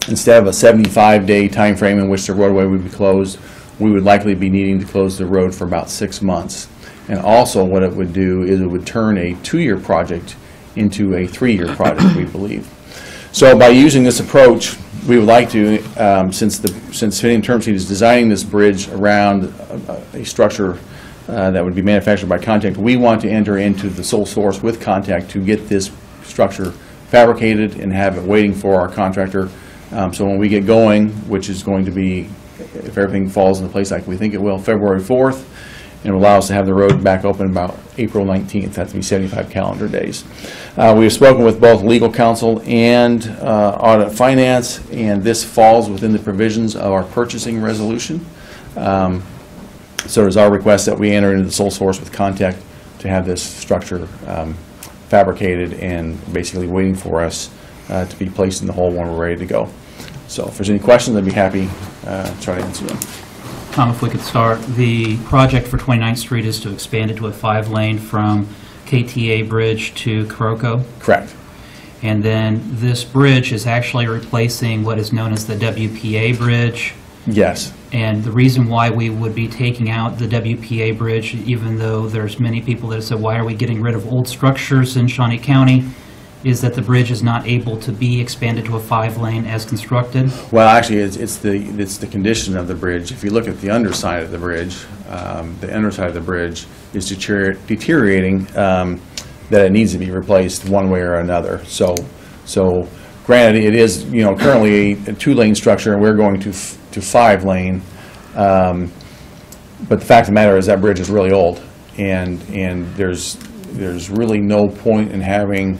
N: instead of a 75-day time frame in which the roadway would be closed, we would likely be needing to close the road for about 6 months. And also what it would do is it would turn a 2-year project into a 3-year project, we believe. So by using this approach, we would like to, since Finning Term Sheet is designing this bridge around a structure that would be manufactured by Contact, we want to enter into the sole source with Contact to get this structure fabricated and have it waiting for our contractor. So when we get going, which is going to be, if everything falls into place like we think it will, February 4th, and will allow us to have the road back open about April 19th. That to be 75 calendar days. We have spoken with both legal counsel and audit finance, and this falls within the provisions of our purchasing resolution. So it is our request that we enter into the sole source with Contact to have this structure fabricated and basically waiting for us to be placed in the hole when we're ready to go. So if there's any questions, I'd be happy to try to answer them.
C: Tom, if we could start, the project for 29th Street is to expand it to a 5-lane from KTA Bridge to Kuroko?
N: Correct.
C: And then this bridge is actually replacing what is known as the WPA Bridge?
N: Yes.
C: And the reason why we would be taking out the WPA Bridge, even though there's many people that have said, why are we getting rid of old structures in Shawnee County, is that the bridge is not able to be expanded to a 5-lane as constructed?
N: Well, actually, it's the condition of the bridge. If you look at the underside of the bridge is deteriorating, that it needs to be replaced one way or another. So granted, it is currently a 2-lane structure, and we're going to 5-lane. But the fact of the matter is that bridge is really old, and there's really no point in having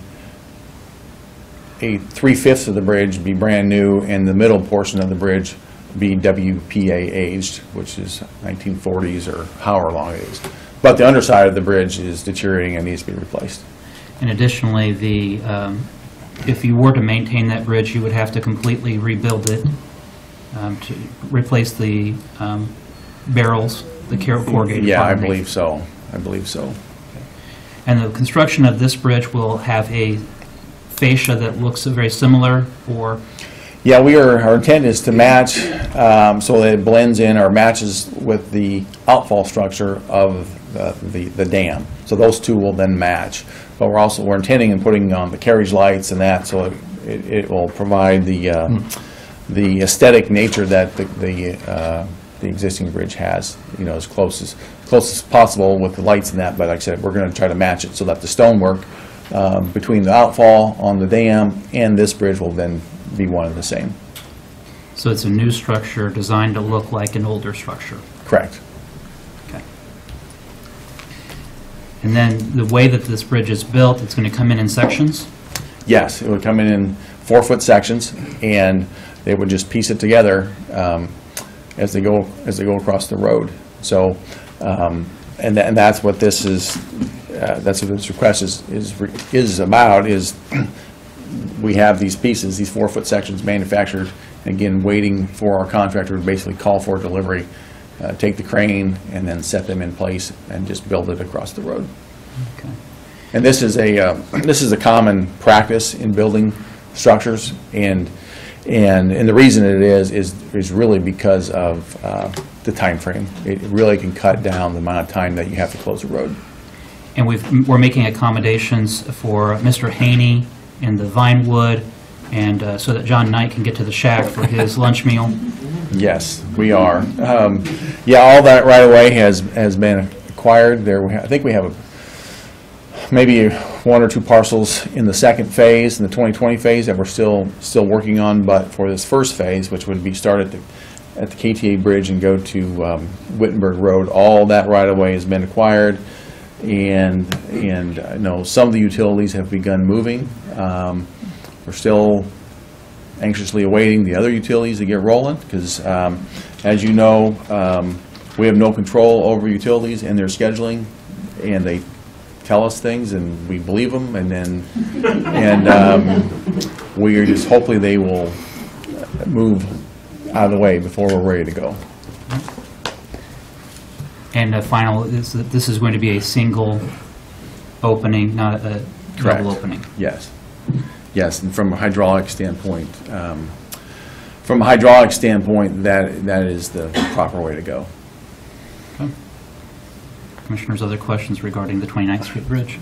N: a 3/5 of the bridge be brand new and the middle portion of the bridge be WPA aged, which is 1940s or however long it is. But the underside of the bridge is deteriorating and needs to be replaced.
C: And additionally, if you were to maintain that bridge, you would have to completely rebuild it to replace the barrels, the corrugated.
N: Yeah, I
C: bonding.
N: believe so. I believe so.
C: And the construction of this bridge will have a fascia that looks very similar, or?
N: Yeah, our intent is to match so that it blends in or matches with the outfall structure of the dam. So those two will then match. But we're intending in putting on the carriage lights and that, so it will provide the aesthetic nature that the existing bridge has. As close as possible with the lights and that. But like I said, we're going to try to match it so that the stonework between the outfall on the dam and this bridge will then be one and the same.
C: So it's a new structure designed to look like an older structure?
N: Correct.
C: Okay. And then the way that this bridge is built, it's going to come in sections?
N: Yes, it would come in 4-foot sections, and they would just piece it together as they go across the road. So, and that's what this is. That's what this request is about. Is we have these pieces, these 4-foot sections manufactured, again waiting for our contractor to basically call for delivery, take the crane, and then set them in place and just build it across the road.
C: Okay.
N: And this is a common practice in building structures, and the reason it is really because of the time frame. It really can cut down the amount of time that you have to close a road.
C: And we're making accommodations for Mr. Haney in the Vinewood, and so that John Knight can get to the shack for his lunch meal.
N: Yes, we are. Yeah, all that right away has been acquired. I think we have maybe 1 or 2 parcels in the second phase, in the 2020 phase, that we're still working on. But for this first phase, which would be started at the KTA Bridge and go to Wittenberg Road, all that right away has been acquired. And I know some of the utilities have begun moving. We're still anxiously awaiting the other utilities to get rolling, because as you know, we have no control over utilities and their scheduling, and they tell us things and we believe them, and then we are just hopefully they will move out of the way before we're ready to go.
C: And the final is that this is going to be a single opening, not a double opening.
N: Yes. Yes, and from a hydraulic standpoint, from a hydraulic standpoint, that is the proper way to go.
C: Commissioners, other questions regarding the 29th Street Bridge?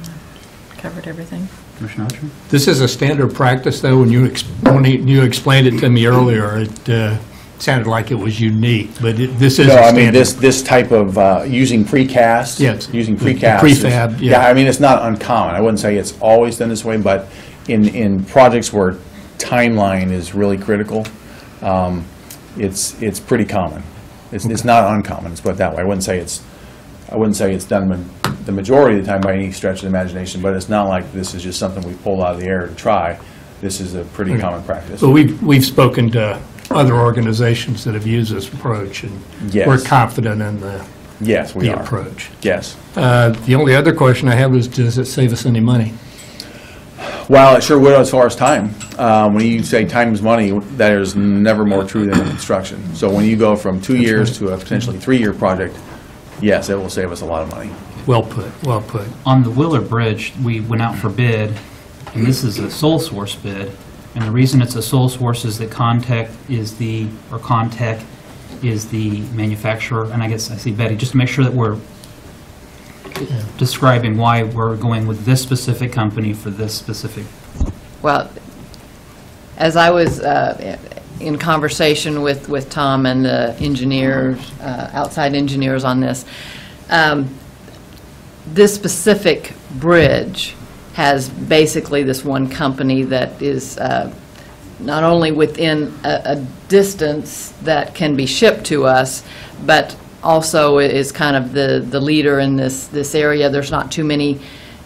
H: Covered everything.
C: Commissioner Archer?
A: This is a standard practice, though. When you explained it to me earlier, it sounded like it was unique, but this is a
N: No, I
A: standard.
N: mean, this type of, using precast.
A: Yes.
N: Using
A: The
N: precast. is-
A: prefab, yeah.
N: Yeah, I mean, it's not uncommon. I wouldn't say it's always done this way, but in projects where timeline is really critical, it's pretty common. It's not uncommon, let's put it that way. I wouldn't say it's done the majority of the time by any stretch of the imagination, but it's not like this is just something we pulled out of the air to try. This is a pretty common practice.
A: But we've spoken to other organizations that have used this approach, and
N: Yes.
A: we're confident in
N: Yes, we
A: the
N: are.
A: approach.
N: Yes.
A: The only other question I have is, does it save us any money?
N: Well, it sure would as far as time. When you say time is money, that is never more true than in construction. So when you go from 2 years to a potentially 3-year project, yes, it will save us a lot of money.
A: Well put, well put.
C: On the Willer Bridge, we went out for bid, and this is a sole source bid. And the reason it's a sole source is that Contec is the manufacturer. And I guess I see Betty, just to make sure that we're describing why we're going with this specific company for this specific.
K: Well, as I was in conversation with Tom and the engineers, outside engineers on this, this specific bridge has basically this one company that is not only within a distance that can be shipped to us, but also is kind of the leader in this area. There's not too many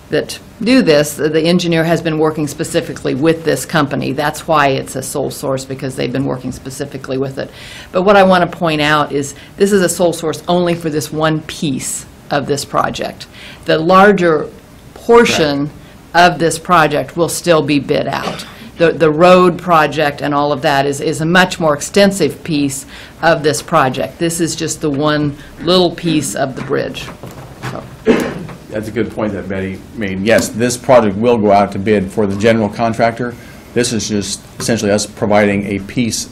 K: that do this. The engineer has been working specifically with this company. That's why it's a sole source, because they've been working specifically with it. But what I want to point out is this is a sole source only for this one piece of this project. The larger portion of this project will still be bid out. The road project and all of that is a much more extensive piece of this project. This is just the one little piece of the bridge. So.
N: That's a good point that Betty made. Yes, this project will go out to bid for the general contractor. This is just essentially us providing a piece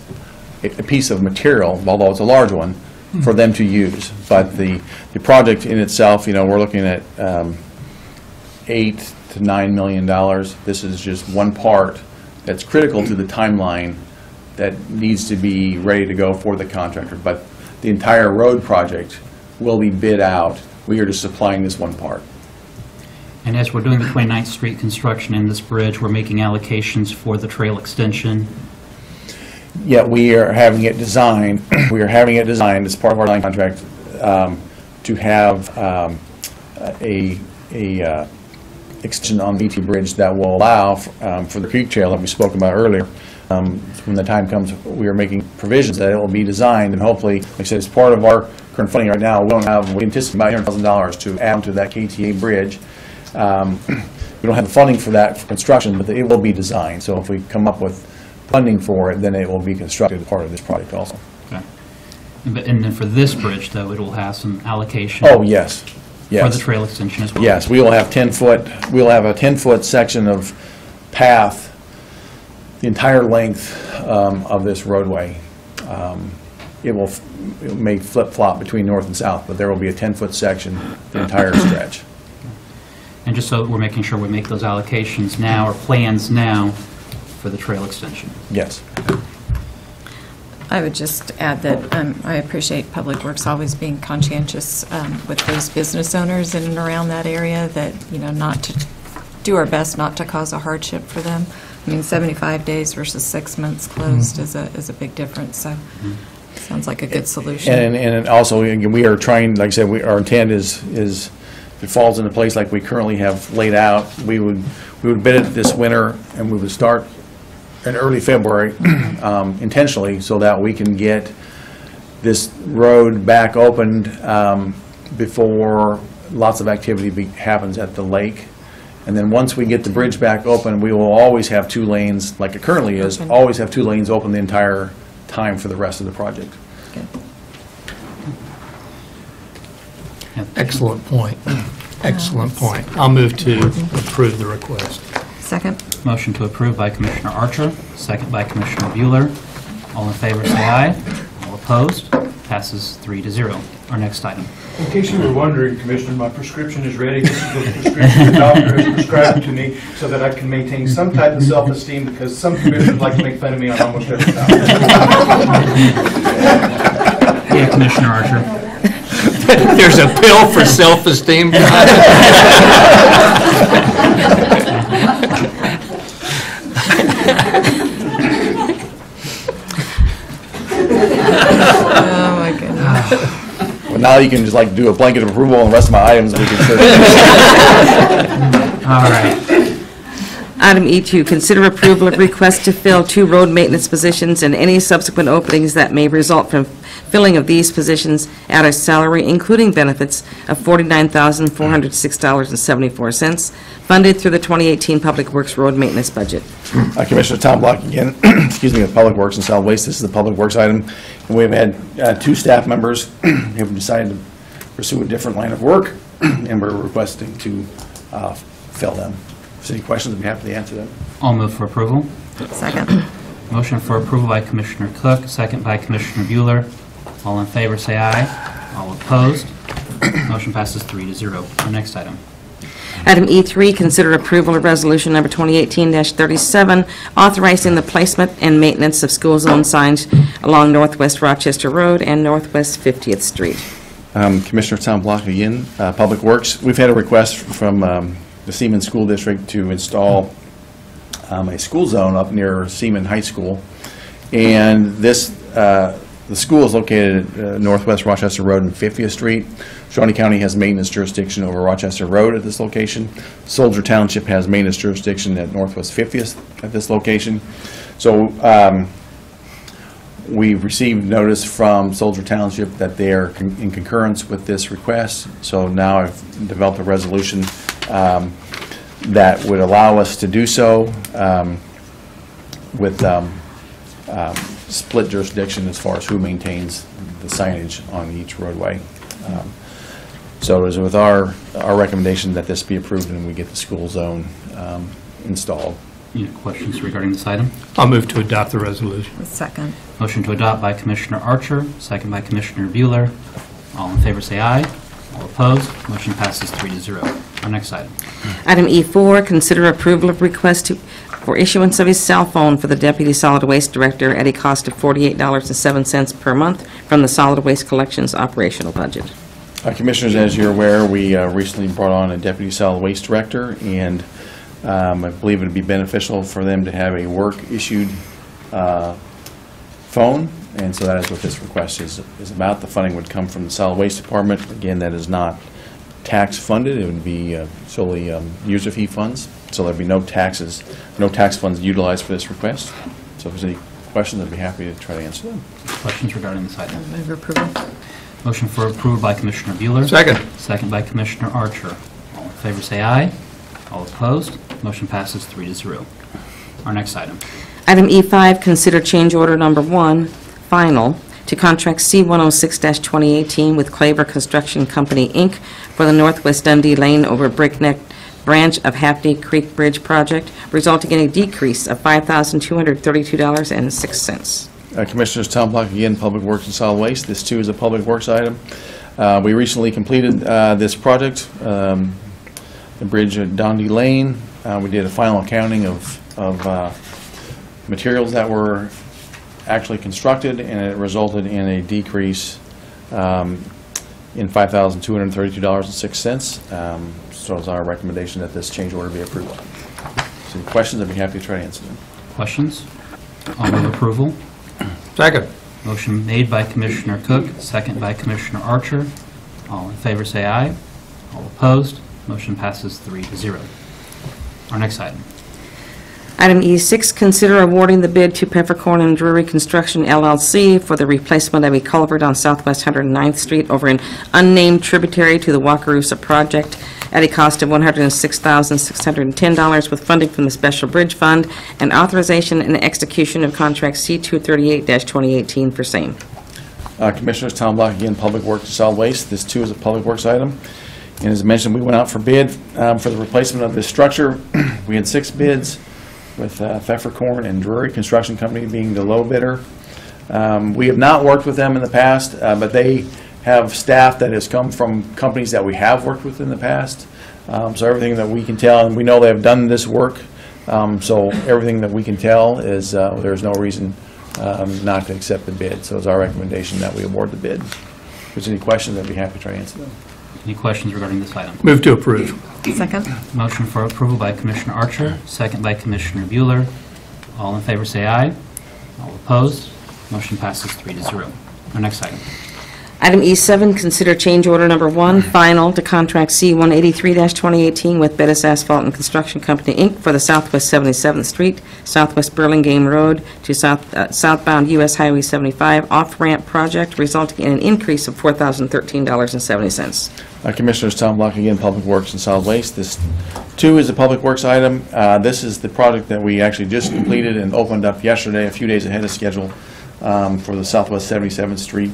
N: of material, although it's a large one, for them to use. But the project in itself, we're looking at $8 to $9 million. This is just one part that's critical to the timeline that needs to be ready to go for the contractor. But the entire road project will be bid out. We are just supplying this one part.
C: And as we're doing the 29th Street construction in this bridge, we're making allocations for the trail extension.
N: Yeah, we are having it designed. We are having it designed as part of our line contract to have a extension on the ET bridge that will allow for the creek trail that we spoke about earlier. When the time comes, we are making provisions that it will be designed, and hopefully, like I said, as part of our current funding right now, we anticipate about $800,000 to add to that KTA bridge. We don't have the funding for that for construction, but it will be designed. So if we come up with funding for it, then it will be constructed as part of this project also.
C: Okay. And then for this bridge, though, it will have some allocation.
N: Oh, yes. Yes.
C: For the trail extension as well.
N: Yes, we will have a 10-foot section of path, the entire length of this roadway. It may flip-flop between north and south, but there will be a 10-foot section, the entire stretch.
C: And just so we're making sure we make those allocations now, or plans now, for the trail extension.
N: Yes.
H: I would just add that I appreciate Public Works always being conscientious with those business owners in and around that area, that, not to do our best not to cause a hardship for them. I mean, 75 days versus 6 months closed is a big difference, so sounds like a good solution.
N: And also, again, we are trying, like I said, our intent is if it falls into place like we currently have laid out, we would bid it this winter, and we would start in early February intentionally, so that we can get this road back opened before lots of activity happens at the lake. And then once we get the bridge back open, we will always have 2 lanes, like it currently is, always have 2 lanes open the entire time for the rest of the project.
H: Good.
A: Excellent point. Excellent point. I'll move to approve the request.
H: Second.
C: Motion to approve by Commissioner Archer, second by Commissioner Bueller. All in favor, say aye. All opposed? Passes 3-0. Our next item.
F: In case you were wondering, Commissioner, my prescription is ready. This is the prescription the doctor has prescribed to me so that I can maintain some type of self-esteem, because some commissioners like to make fun of me on almost every topic.
C: Yeah, Commissioner Archer.
A: There's a pill for self-esteem.
H: Oh, my goodness.
N: Well, now you can just like do a blanket of approval on the rest of my items. We can
C: All right.
E: Item E2, consider approval of request to fill 2 road maintenance positions and any subsequent openings that may result from filling of these positions at a salary, including benefits, of $49,406.74, funded through the 2018 Public Works Road Maintenance budget.
N: Commissioner Tom Block again, excuse me, with Public Works and Solid Waste. This is the Public Works item. And we've had 2 staff members who have decided to pursue a different line of work, and we're requesting to fill them. If there's any questions, I'd be happy to answer them.
C: I'll move for approval.
H: Second.
C: Motion for approval by Commissioner Cook, second by Commissioner Bueller. All in favor, say aye. All opposed? Motion passes 3-0. Our next item.
E: Item E3, consider approval of resolution number 2018-37, authorizing the placement and maintenance of school zone signs along Northwest Rochester Road and Northwest 50th Street.
N: Commissioner Tom Block again, Public Works. We've had a request from the Seaman School District to install a school zone up near Seaman High School. And this, the school is located at Northwest Rochester Road and 50th Street. Shawnee County has maintenance jurisdiction over Rochester Road at this location. Soldier Township has maintenance jurisdiction at Northwest 50th at this location. So we received notice from Soldier Township that they are in concurrence with this request. So now I've developed a resolution that would allow us to do so with split jurisdiction as far as who maintains the signage on each roadway. So it is with our recommendation that this be approved and we get the school zone installed.
C: Any questions regarding this item?
A: I'll move to adopt the resolution.
H: Second.
C: Motion to adopt by Commissioner Archer, second by Commissioner Bueller. All in favor, say aye. All opposed? Motion passes 3-0. Our next item.
E: Item E4, consider approval of request for issuance of a cell phone for the Deputy Solid Waste Director at a cost of $48.07 per month from the Solid Waste Collections operational budget.
N: Commissioners, as you're aware, we recently brought on a Deputy Solid Waste Director, and I believe it would be beneficial for them to have a work-issued phone, and so that is what this request is about. The funding would come from the Solid Waste Department. Again, that is not tax-funded. It would be solely user fee funds, so there'd be no taxes, no tax funds utilized for this request. So if there's any questions, I'd be happy to try to answer them.
C: Questions regarding this item?
H: Move approval.
C: Motion for approval by Commissioner Bueller.
A: Second.
C: Second by Commissioner Archer. All in favor, say aye. All opposed? Motion passes 3-0. Our next item.
E: Item E5, consider change order number 1, final, to contract C-106-2018 with Claver Construction Company, Inc. for the Northwest Dundee Lane over Breakneck Branch of Happy Creek Bridge project, resulting in a decrease of $5,232.06.
N: Commissioners, Tom Block again, Public Works and Solid Waste. This too is a Public Works item. We recently completed this project, the bridge at Dundee Lane. We did a final accounting of materials that were actually constructed, and it resulted in a decrease in $5,232.06. So it's our recommendation that this change order be approved. So any questions, I'd be happy to try to answer them.
C: Questions? I'll move approval.
A: Second.
C: Motion made by Commissioner Cook, second by Commissioner Archer. All in favor, say aye. All opposed? Motion passes 3-0. Our next item.
E: Item E6, consider awarding the bid to Peppercorn and Drury Construction LLC for the replacement of a culvert on Southwest 109th Street over an unnamed tributary to the Wakarusa project at a cost of $106,610 with funding from the Special Bridge Fund and authorization and execution of contract C-238-2018 for same.
N: Commissioners, Tom Block again, Public Works and Solid Waste. This too is a Public Works item. And as I mentioned, we went out for bid for the replacement of this structure. We had 6 bids, with Pfefferkorn and Drury Construction Company being the low bidder. We have not worked with them in the past, but they have staff that has come from companies that we have worked with in the past. So everything that we can tell, and we know they have done this work, so everything that we can tell is there's no reason not to accept the bid. So it's our recommendation that we award the bid. If there's any questions, I'd be happy to try to answer them.
C: Any questions regarding this item?
A: Move to approve.
H: Second.
C: Motion for approval by Commissioner Archer, second by Commissioner Bueller. All in favor say aye. All opposed, motion passes 3-0. Our next item.
E: Item E7, consider change order number 1, final to contract C-183-2018 with Bettis Asphalt and Construction Company, Inc. for the Southwest 77th Street, Southwest Burlingame Road to southbound U.S. Highway 75 off-ramp project, resulting in an increase of $4,013.70.
N: Commissioners, Tom Block again, Public Works and Solid Waste. This, too, is a Public Works item. This is the project that we actually just completed and opened up yesterday, a few days ahead of schedule, for the Southwest 77th Street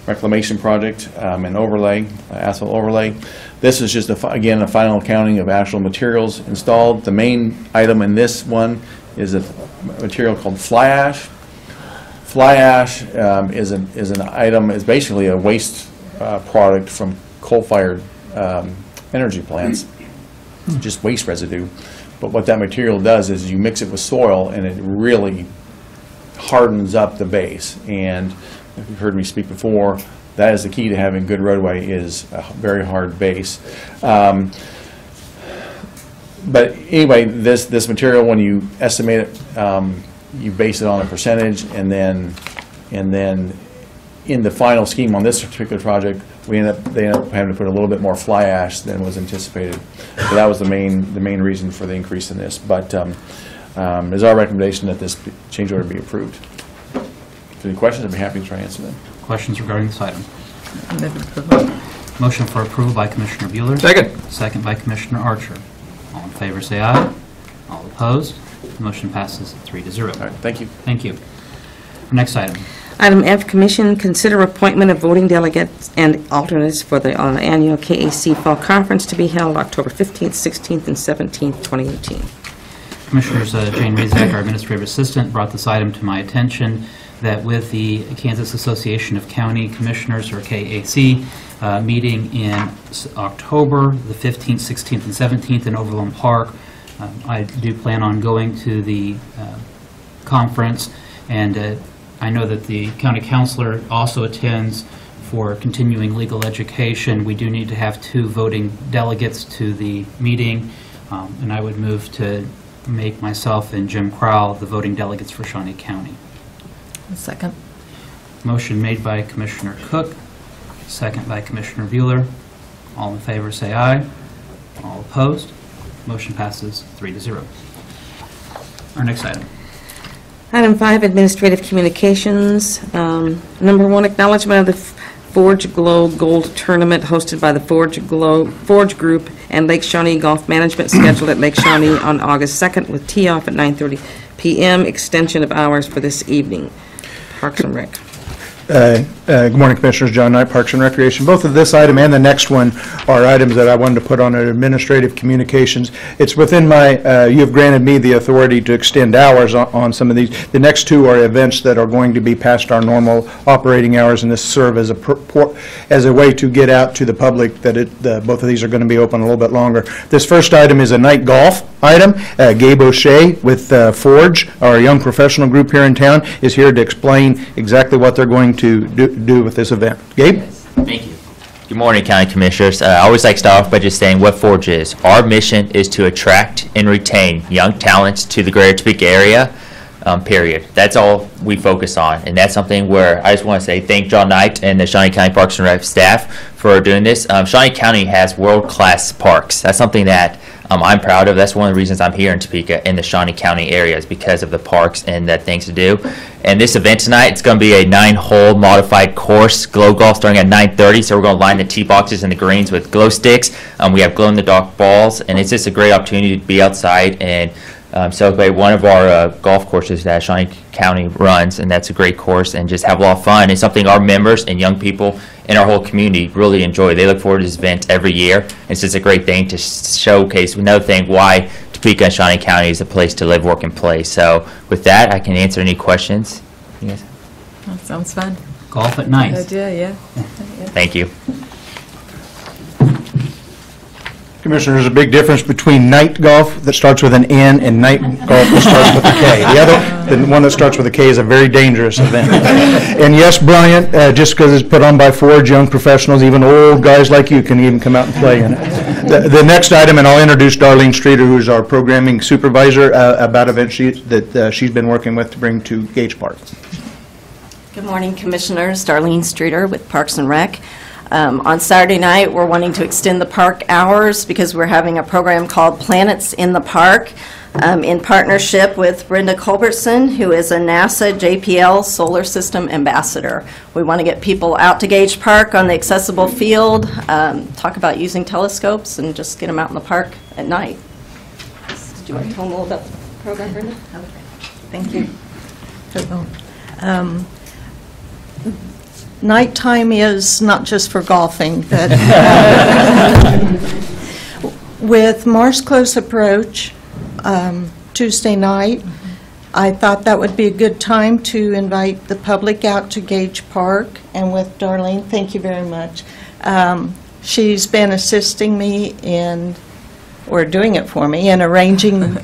N: reclamation project and overlay, asphalt overlay. This is just, again, a final counting of actual materials installed. The main item in this one is a material called fly ash. Fly ash is an item, is basically a waste product from coal-fired energy plants, just waste residue. But what that material does is you mix it with soil and it really hardens up the base. And if you've heard me speak before, that is the key to having good roadway, is a very hard base. But anyway, this material, when you estimate it, you base it on a percentage, and then in the final scheme on this particular project, they end up having to put a little bit more fly ash than was anticipated. So that was the main reason for the increase in this. But it's our recommendation that this change order be approved. If any questions, I'd be happy to try to answer them.
C: Questions regarding this item? Motion for approval by Commissioner Bueller.
A: Second.
C: Second by Commissioner Archer. All in favor say aye. All opposed, motion passes 3-0.
N: All right, thank you.
C: Thank you. Our next item.
E: Item F, Commission, consider appointment of voting delegates and alternates for the annual KAC Fall Conference to be held October 15th, 16th, and 17th, 2018.
C: Commissioners, Jane Razak, our administrative assistant, brought this item to my attention, that with the Kansas Association of County Commissioners, or KAC, meeting in October the 15th, 16th, and 17th in Overland Park, I do plan on going to the conference, and I know that the county councilor also attends for continuing legal education. We do need to have 2 voting delegates to the meeting, and I would move to make myself and Jim Crowell the voting delegates for Shawnee County.
H: Second.
C: Motion made by Commissioner Cook, second by Commissioner Bueller. All in favor say aye. All opposed, motion passes 3-0. Our next item.
E: Item 5, Administrative Communications. Number 1, acknowledgment of the Forge Glow Gold Tournament hosted by the Forge Group and Lake Shawnee Golf Management, scheduled at Lake Shawnee on August 2nd with tee-off at 9:30 p.m., extension of hours for this evening. Parks and Rec.
F: Good morning, Commissioners. John Knight, Parks and Recreation. Both of this item and the next one are items that I wanted to put on administrative communications. It's within my, you have granted me the authority to extend hours on some of these. The next 2 are events that are going to be past our normal operating hours, and this serve as a way to get out to the public that both of these are going to be open a little bit longer. This first item is a night golf item. Gabe O'Shea with Forge, our young professional group here in town, is here to explain exactly what they're going to do with this event. Gabe?
O: Thank you. Good morning, County Commissioners. I always like to start off by just saying what Forge is. Our mission is to attract and retain young talents to the greater Topeka area, period. That's all we focus on, and that's something where I just want to say thank John Knight and the Shawnee County Parks and Rec staff for doing this. Shawnee County has world-class parks. That's something that I'm proud of. That's one of the reasons I'm here in Topeka in the Shawnee County area, is because of the parks and the things to do. And this event tonight, it's going to be a 9-hole modified course, glow golf, starting at 9:30. So we're going to line the tee boxes and the greens with glow sticks. We have glow-in-the-dark balls, and it's just a great opportunity to be outside and celebrate one of our golf courses that Shawnee County runs, and that's a great course, and just have a lot of fun. It's something our members and young people in our whole community really enjoy. They look forward to this event every year. It's just a great thing to showcase another thing why Topeka and Shawnee County is a place to live, work, and play. So with that, I can answer any questions. Yes.
H: That sounds fun.
C: Golf at night.
H: Idea, yeah.
O: Thank you.
F: Commissioner, there's a big difference between night golf that starts with an N and night golf that starts with a K. The one that starts with a K is a very dangerous event. And yes, Bryant, just because it's put on by Forge, young professionals, even old guys like you can even come out and play in it. The next item, and I'll introduce Darlene Streeter, who's our programming supervisor, about events that she's been working with to bring to Gage Park.
P: Good morning, Commissioners. Darlene Streeter with Parks and Rec. On Saturday night, we're wanting to extend the park hours because we're having a program called Planets in the Park in partnership with Brenda Culbertson, who is a NASA JPL Solar System Ambassador. We want to get people out to Gage Park on the accessible field, talk about using telescopes, and just get them out in the park at night. Do you want to tell them a little about the program, Brenda? Okay. Thank you.
Q: Nighttime is not just for golfing, but with Mars close approach Tuesday night, I thought that would be a good time to invite the public out to Gage Park. And with Darlene, thank you very much. She's been assisting me or doing it for me, in arranging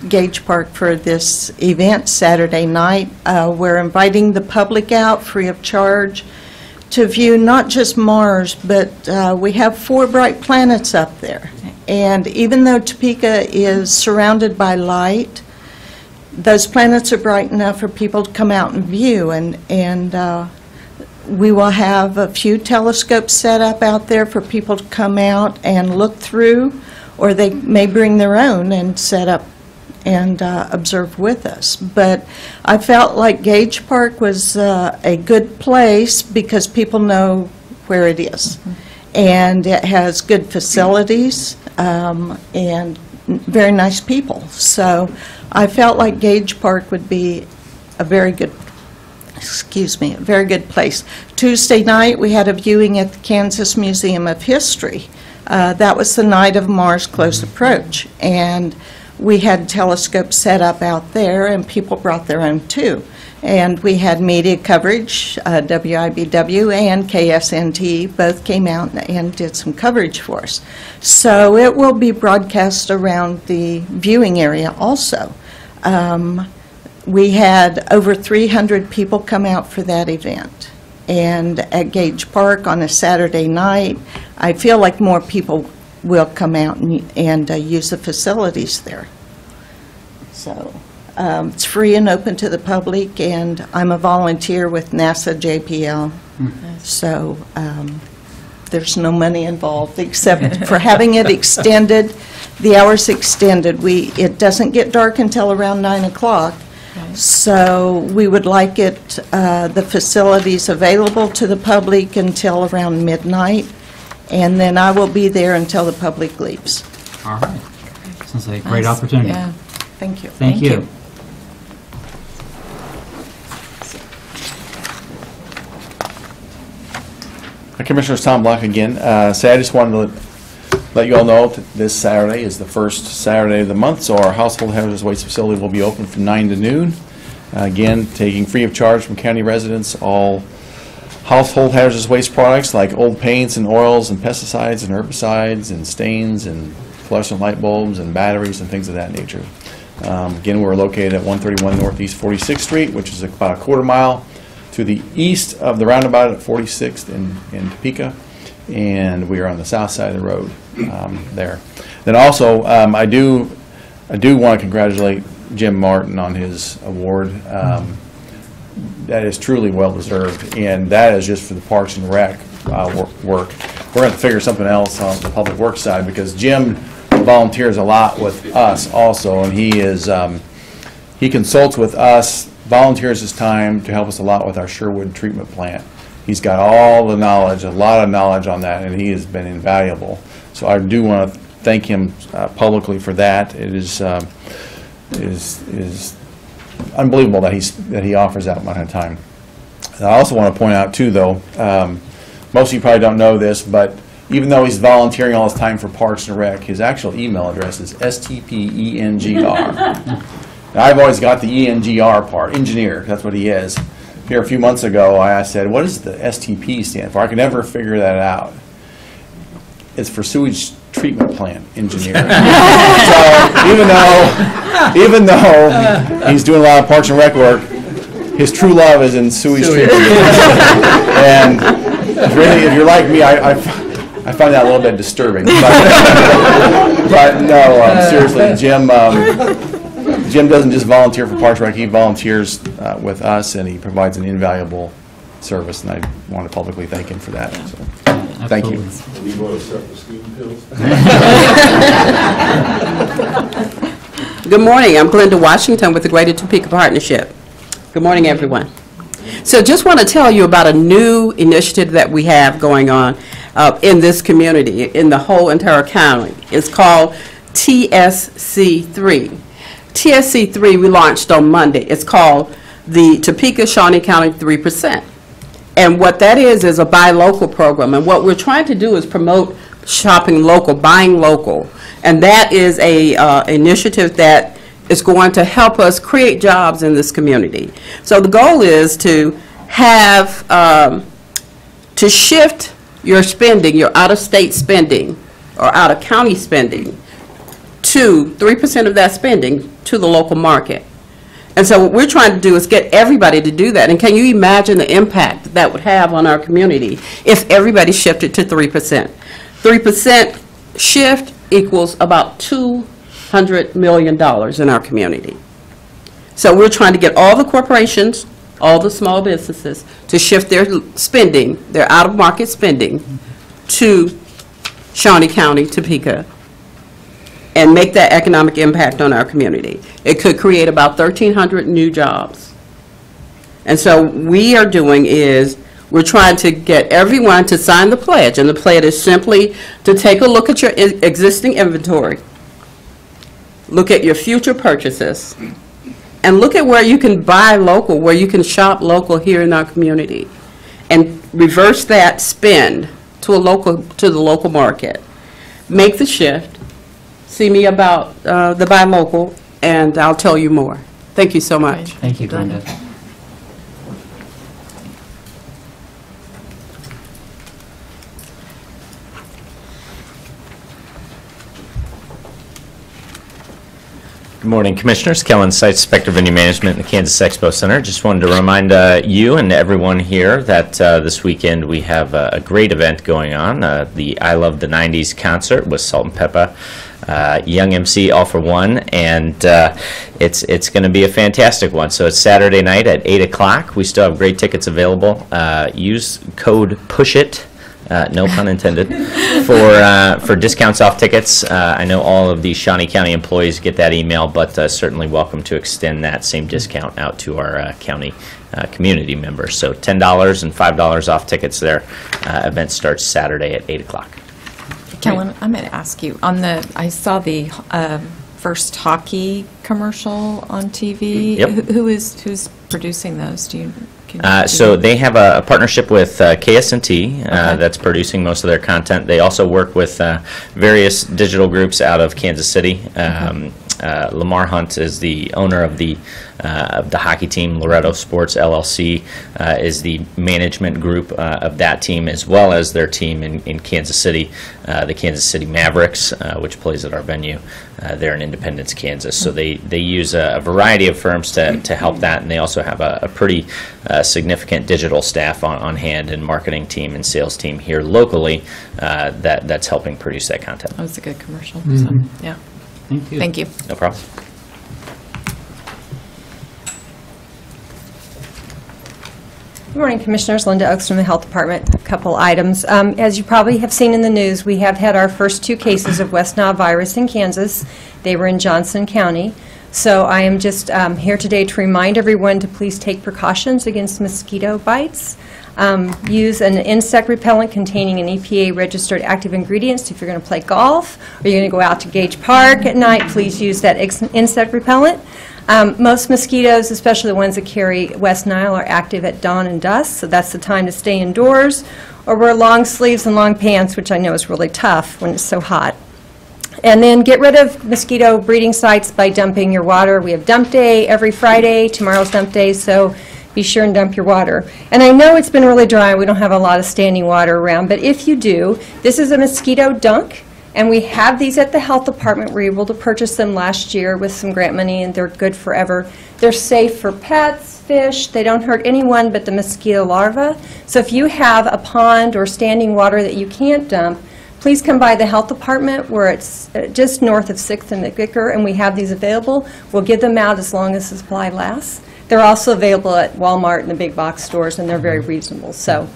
Q: Gage Park for this event Saturday night. We're inviting the public out free of charge to view not just Mars, but we have 4 bright planets up there. And even though Topeka is surrounded by light, those planets are bright enough for people to come out and view. And we will have a few telescopes set up out there for people to come out and look through, or they may bring their own and set up and observe with us. But I felt like Gage Park was a good place because people know where it is. And it has good facilities and very nice people. So I felt like Gage Park would be a very good, a very good place. Tuesday night we had a viewing at the Kansas Museum of History. That was the night of Mars close approach. And we had telescopes set up out there, and people brought their own too. And we had media coverage, WIBW and KSNT both came out and did some coverage for us. So it will be broadcast around the viewing area also. We had over 300 people come out for that event. And at Gage Park on a Saturday night, I feel like more people will come out and use the facilities there. So it's free and open to the public, and I'm a volunteer with NASA JPL. So there's no money involved except for having it extended, the hours extended. It doesn't get dark until around 9 o'clock. So we would like the facilities available to the public until around midnight. And then I will be there until the public leaves.
C: All right. Sounds like a great opportunity.
Q: Yeah. Thank you.
C: Thank you.
N: Commissioner Tom Black again. So I just wanted to let you all know that this Saturday is the first Saturday of the month, so our household hazardous waste facility will be open from 9 to noon. Again, taking free of charge from county residents all household hazardous waste products like old paints and oils and pesticides and herbicides and stains and fluorescent light bulbs and batteries and things of that nature. Again, we're located at 131 Northeast 46th Street, which is about a quarter mile to the east of the roundabout at 46th in Topeka, and we are on the south side of the road there. Then also, I do want to congratulate Jim Martin on his award. That is truly well deserved, and that is just for the Parks and Rec work. We're going to figure something else on the public works side because Jim volunteers a lot with us also, and he consults with us, volunteers his time to help us a lot with our Sherwood treatment plant. He's got all the knowledge, a lot of knowledge on that, and he has been invaluable. So I do want to thank him publicly for that. It is unbelievable that he offers that amount of time. And I also want to point out too, though, most of you probably don't know this, but even though he's volunteering all his time for Parks and Rec, his actual email address is STPENGR. Now, I've always got the ENGR part, engineer, that's what he is. here a few months ago, I said, what does the STP stand for? I could never figure that out. It's for sewage treatment plant engineer. So even though he's doing a lot of Parks and Rec work, his true love is in sewage treatment. And if you're like me, I find that a little bit disturbing. But no, seriously, Jim doesn't just volunteer for Parks and Rec, he volunteers with us, and he provides an invaluable service, and I want to publicly thank him for that. So, thank you.
R: Good morning. I'm Glenda Washington with the Greater Topeka Partnership. Good morning, everyone. So just want to tell you about a new initiative that we have going on in this community, in the whole entire county. It's called TSC3. TSC3 we launched on Monday. It's called the Topeka Shawnee County 3%. And what that is a buy local program. And what we're trying to do is promote shopping local, buying local. And that is a initiative that is going to help us create jobs in this community. So the goal is to have, to shift your spending, your out-of-state spending or out-of-county spending to 3% of that spending to the local market. And so what we're trying to do is get everybody to do that. And can you imagine the impact that would have on our community if everybody shifted to 3%? 3% shift equals about $200 million in our community. So we're trying to get all the corporations, all the small businesses to shift their spending, their out-of-market spending, to Shawnee County, Topeka, and make that economic impact on our community. It could create about 1,300 new jobs. And so we are doing is we're trying to get everyone to sign the pledge, and the pledge is simply to take a look at your existing inventory, look at your future purchases, and look at where you can buy local, where you can shop local here in our community, and reverse that spend to the local market. Make the shift. See me about the buy local, and I'll tell you more. Thank you so much.
C: Thank you, Glenda.
O: Good morning, Commissioners. Kellen Seitz, Inspector of Venue Management in the Kansas Expo Center. Just wanted to remind you and everyone here that this weekend we have a great event going on, the I Love the 90s concert with Salt and Pepper, Young MC All for One, and it's going to be a fantastic one. So it's Saturday night at 8 o'clock. We still have great tickets available. Use code PUSHIT. No pun intended, for discounts off tickets. I know all of the Shawnee County employees get that email, but certainly welcome to extend that same discount out to our county community members. So $10 and $5 off tickets there. Event starts Saturday at 8 o'clock.
H: Kellen, I'm going to ask you, I saw the first hockey commercial on TV.
O: Yep.
H: Who's producing those?
O: So they have a partnership with KSNT that's producing most of their content. They also work with various digital groups out of Kansas City. Lamar Hunt is the owner of the hockey team. Loretto Sports LLC is the management group of that team, as well as their team in Kansas City, the Kansas City Mavericks, which plays at our venue there in Independence, Kansas. So they use a variety of firms to help that, and they also have a pretty significant digital staff on hand, and marketing team and sales team here locally that's helping produce that content.
H: That was a good commercial.
O: Mm-hmm.
H: So, yeah.
C: Thank you.
H: Thank you.
O: No problem.
S: Good morning, Commissioners. Linda Oaks from the Health Department. A couple items. As you probably have seen in the news, we have had our first 2 cases of West Nile virus in Kansas. They were in Johnson County. So I am just here today to remind everyone to please take precautions against mosquito bites. Use an insect repellent containing an EPA-registered active ingredients. If you're going to play golf or you're going to go out to Gage Park at night, please use that insect repellent. Most mosquitoes, especially the ones that carry West Nile, are active at dawn and dusk, so that's the time to stay indoors or wear long sleeves and long pants, which I know is really tough when it's so hot. And then get rid of mosquito breeding sites by dumping your water. We have dump day every Friday. Tomorrow's dump day, so be sure and dump your water. And I know it's been really dry, we don't have a lot of standing water around, but if you do, this is a mosquito dunk, and we have these at the health department. We were able to purchase them last year with some grant money, and they're good forever. They're safe for pets, fish, they don't hurt anyone but the mosquito larvae. So if you have a pond or standing water that you can't dump, please come by the health department where it's just north of 6th and McVicker, and we have these available. We'll give them out as long as the supply lasts. They're also available at Walmart and the big box stores, and they're very reasonable. So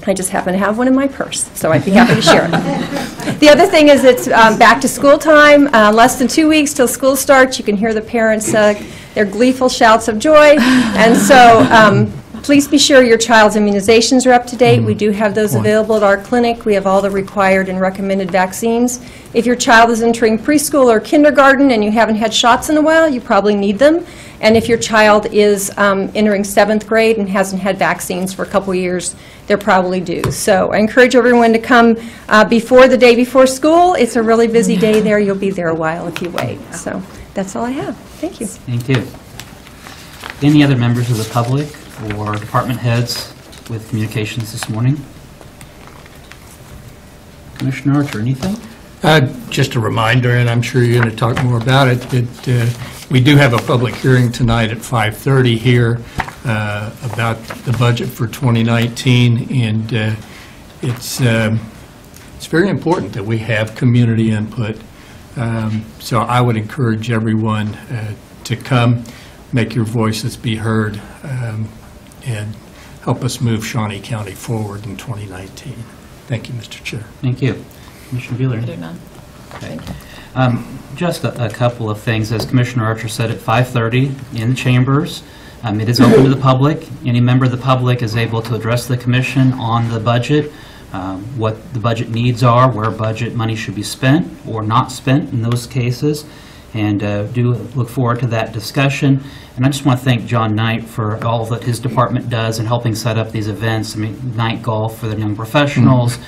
S: I just happen to have one in my purse, so I'd be happy to share it. The other thing is it's back to school time, less than 2 weeks till school starts. You can hear the parents, their gleeful shouts of joy. And so please be sure your child's immunizations are up to date. We do have those available at our clinic. We have all the required and recommended vaccines. If your child is entering preschool or kindergarten and you haven't had shots in a while, you probably need them. And if your child is entering 7th grade and hasn't had vaccines for a couple years, they're probably due. So I encourage everyone to come before the day before school. It's a really busy day there. You'll be there a while if you wait. So that's all I have. Thank you.
C: Thank you. Any other members of the public or department heads with communications this morning? Commissioner Archer, anything?
A: Just a reminder, and I'm sure you're going to talk more about it, that we do have a public hearing tonight at 5:30 here about the budget for 2019, and it's very important that we have community input. So I would encourage everyone to come, make your voices be heard, and help us move Shawnee County forward in 2019. Thank you, Mr. Chair.
C: Thank you. Commissioner Buehler?
K: I do not.
C: Okay. Just a couple of things. As Commissioner Archer said, at 5:30 in the chambers, it is open to the public. Any member of the public is able to address the commission on the budget, what the budget needs are, where budget money should be spent or not spent in those cases, and do look forward to that discussion. And I just want to thank John Knight for all that his department does in helping set up these events. I mean, night golf for the young professionals,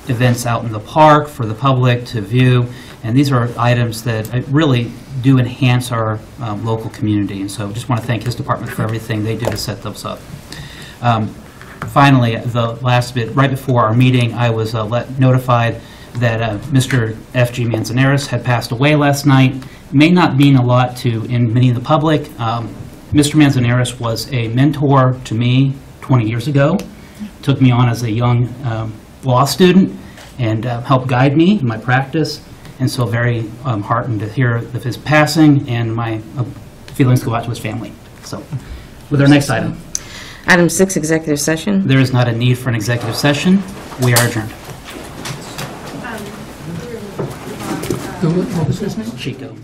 C: events out in the park for the public to view, and these are items that really do enhance our local community. And so just want to thank his department for everything they do to set those up. Finally, the last bit, right before our meeting, I was notified that Mr. F.G. Manzanares had passed away last night. May not mean a lot to many of the public. Mr. Manzanares was a mentor to me 20 years ago. Took me on as a young law student and helped guide me in my practice. And so very heartened to hear of his passing, and my feelings go out to his family. So with our next item.
E: Item 6, executive session.
C: There is not a need for an executive session. We are adjourned. What was his name? Chico.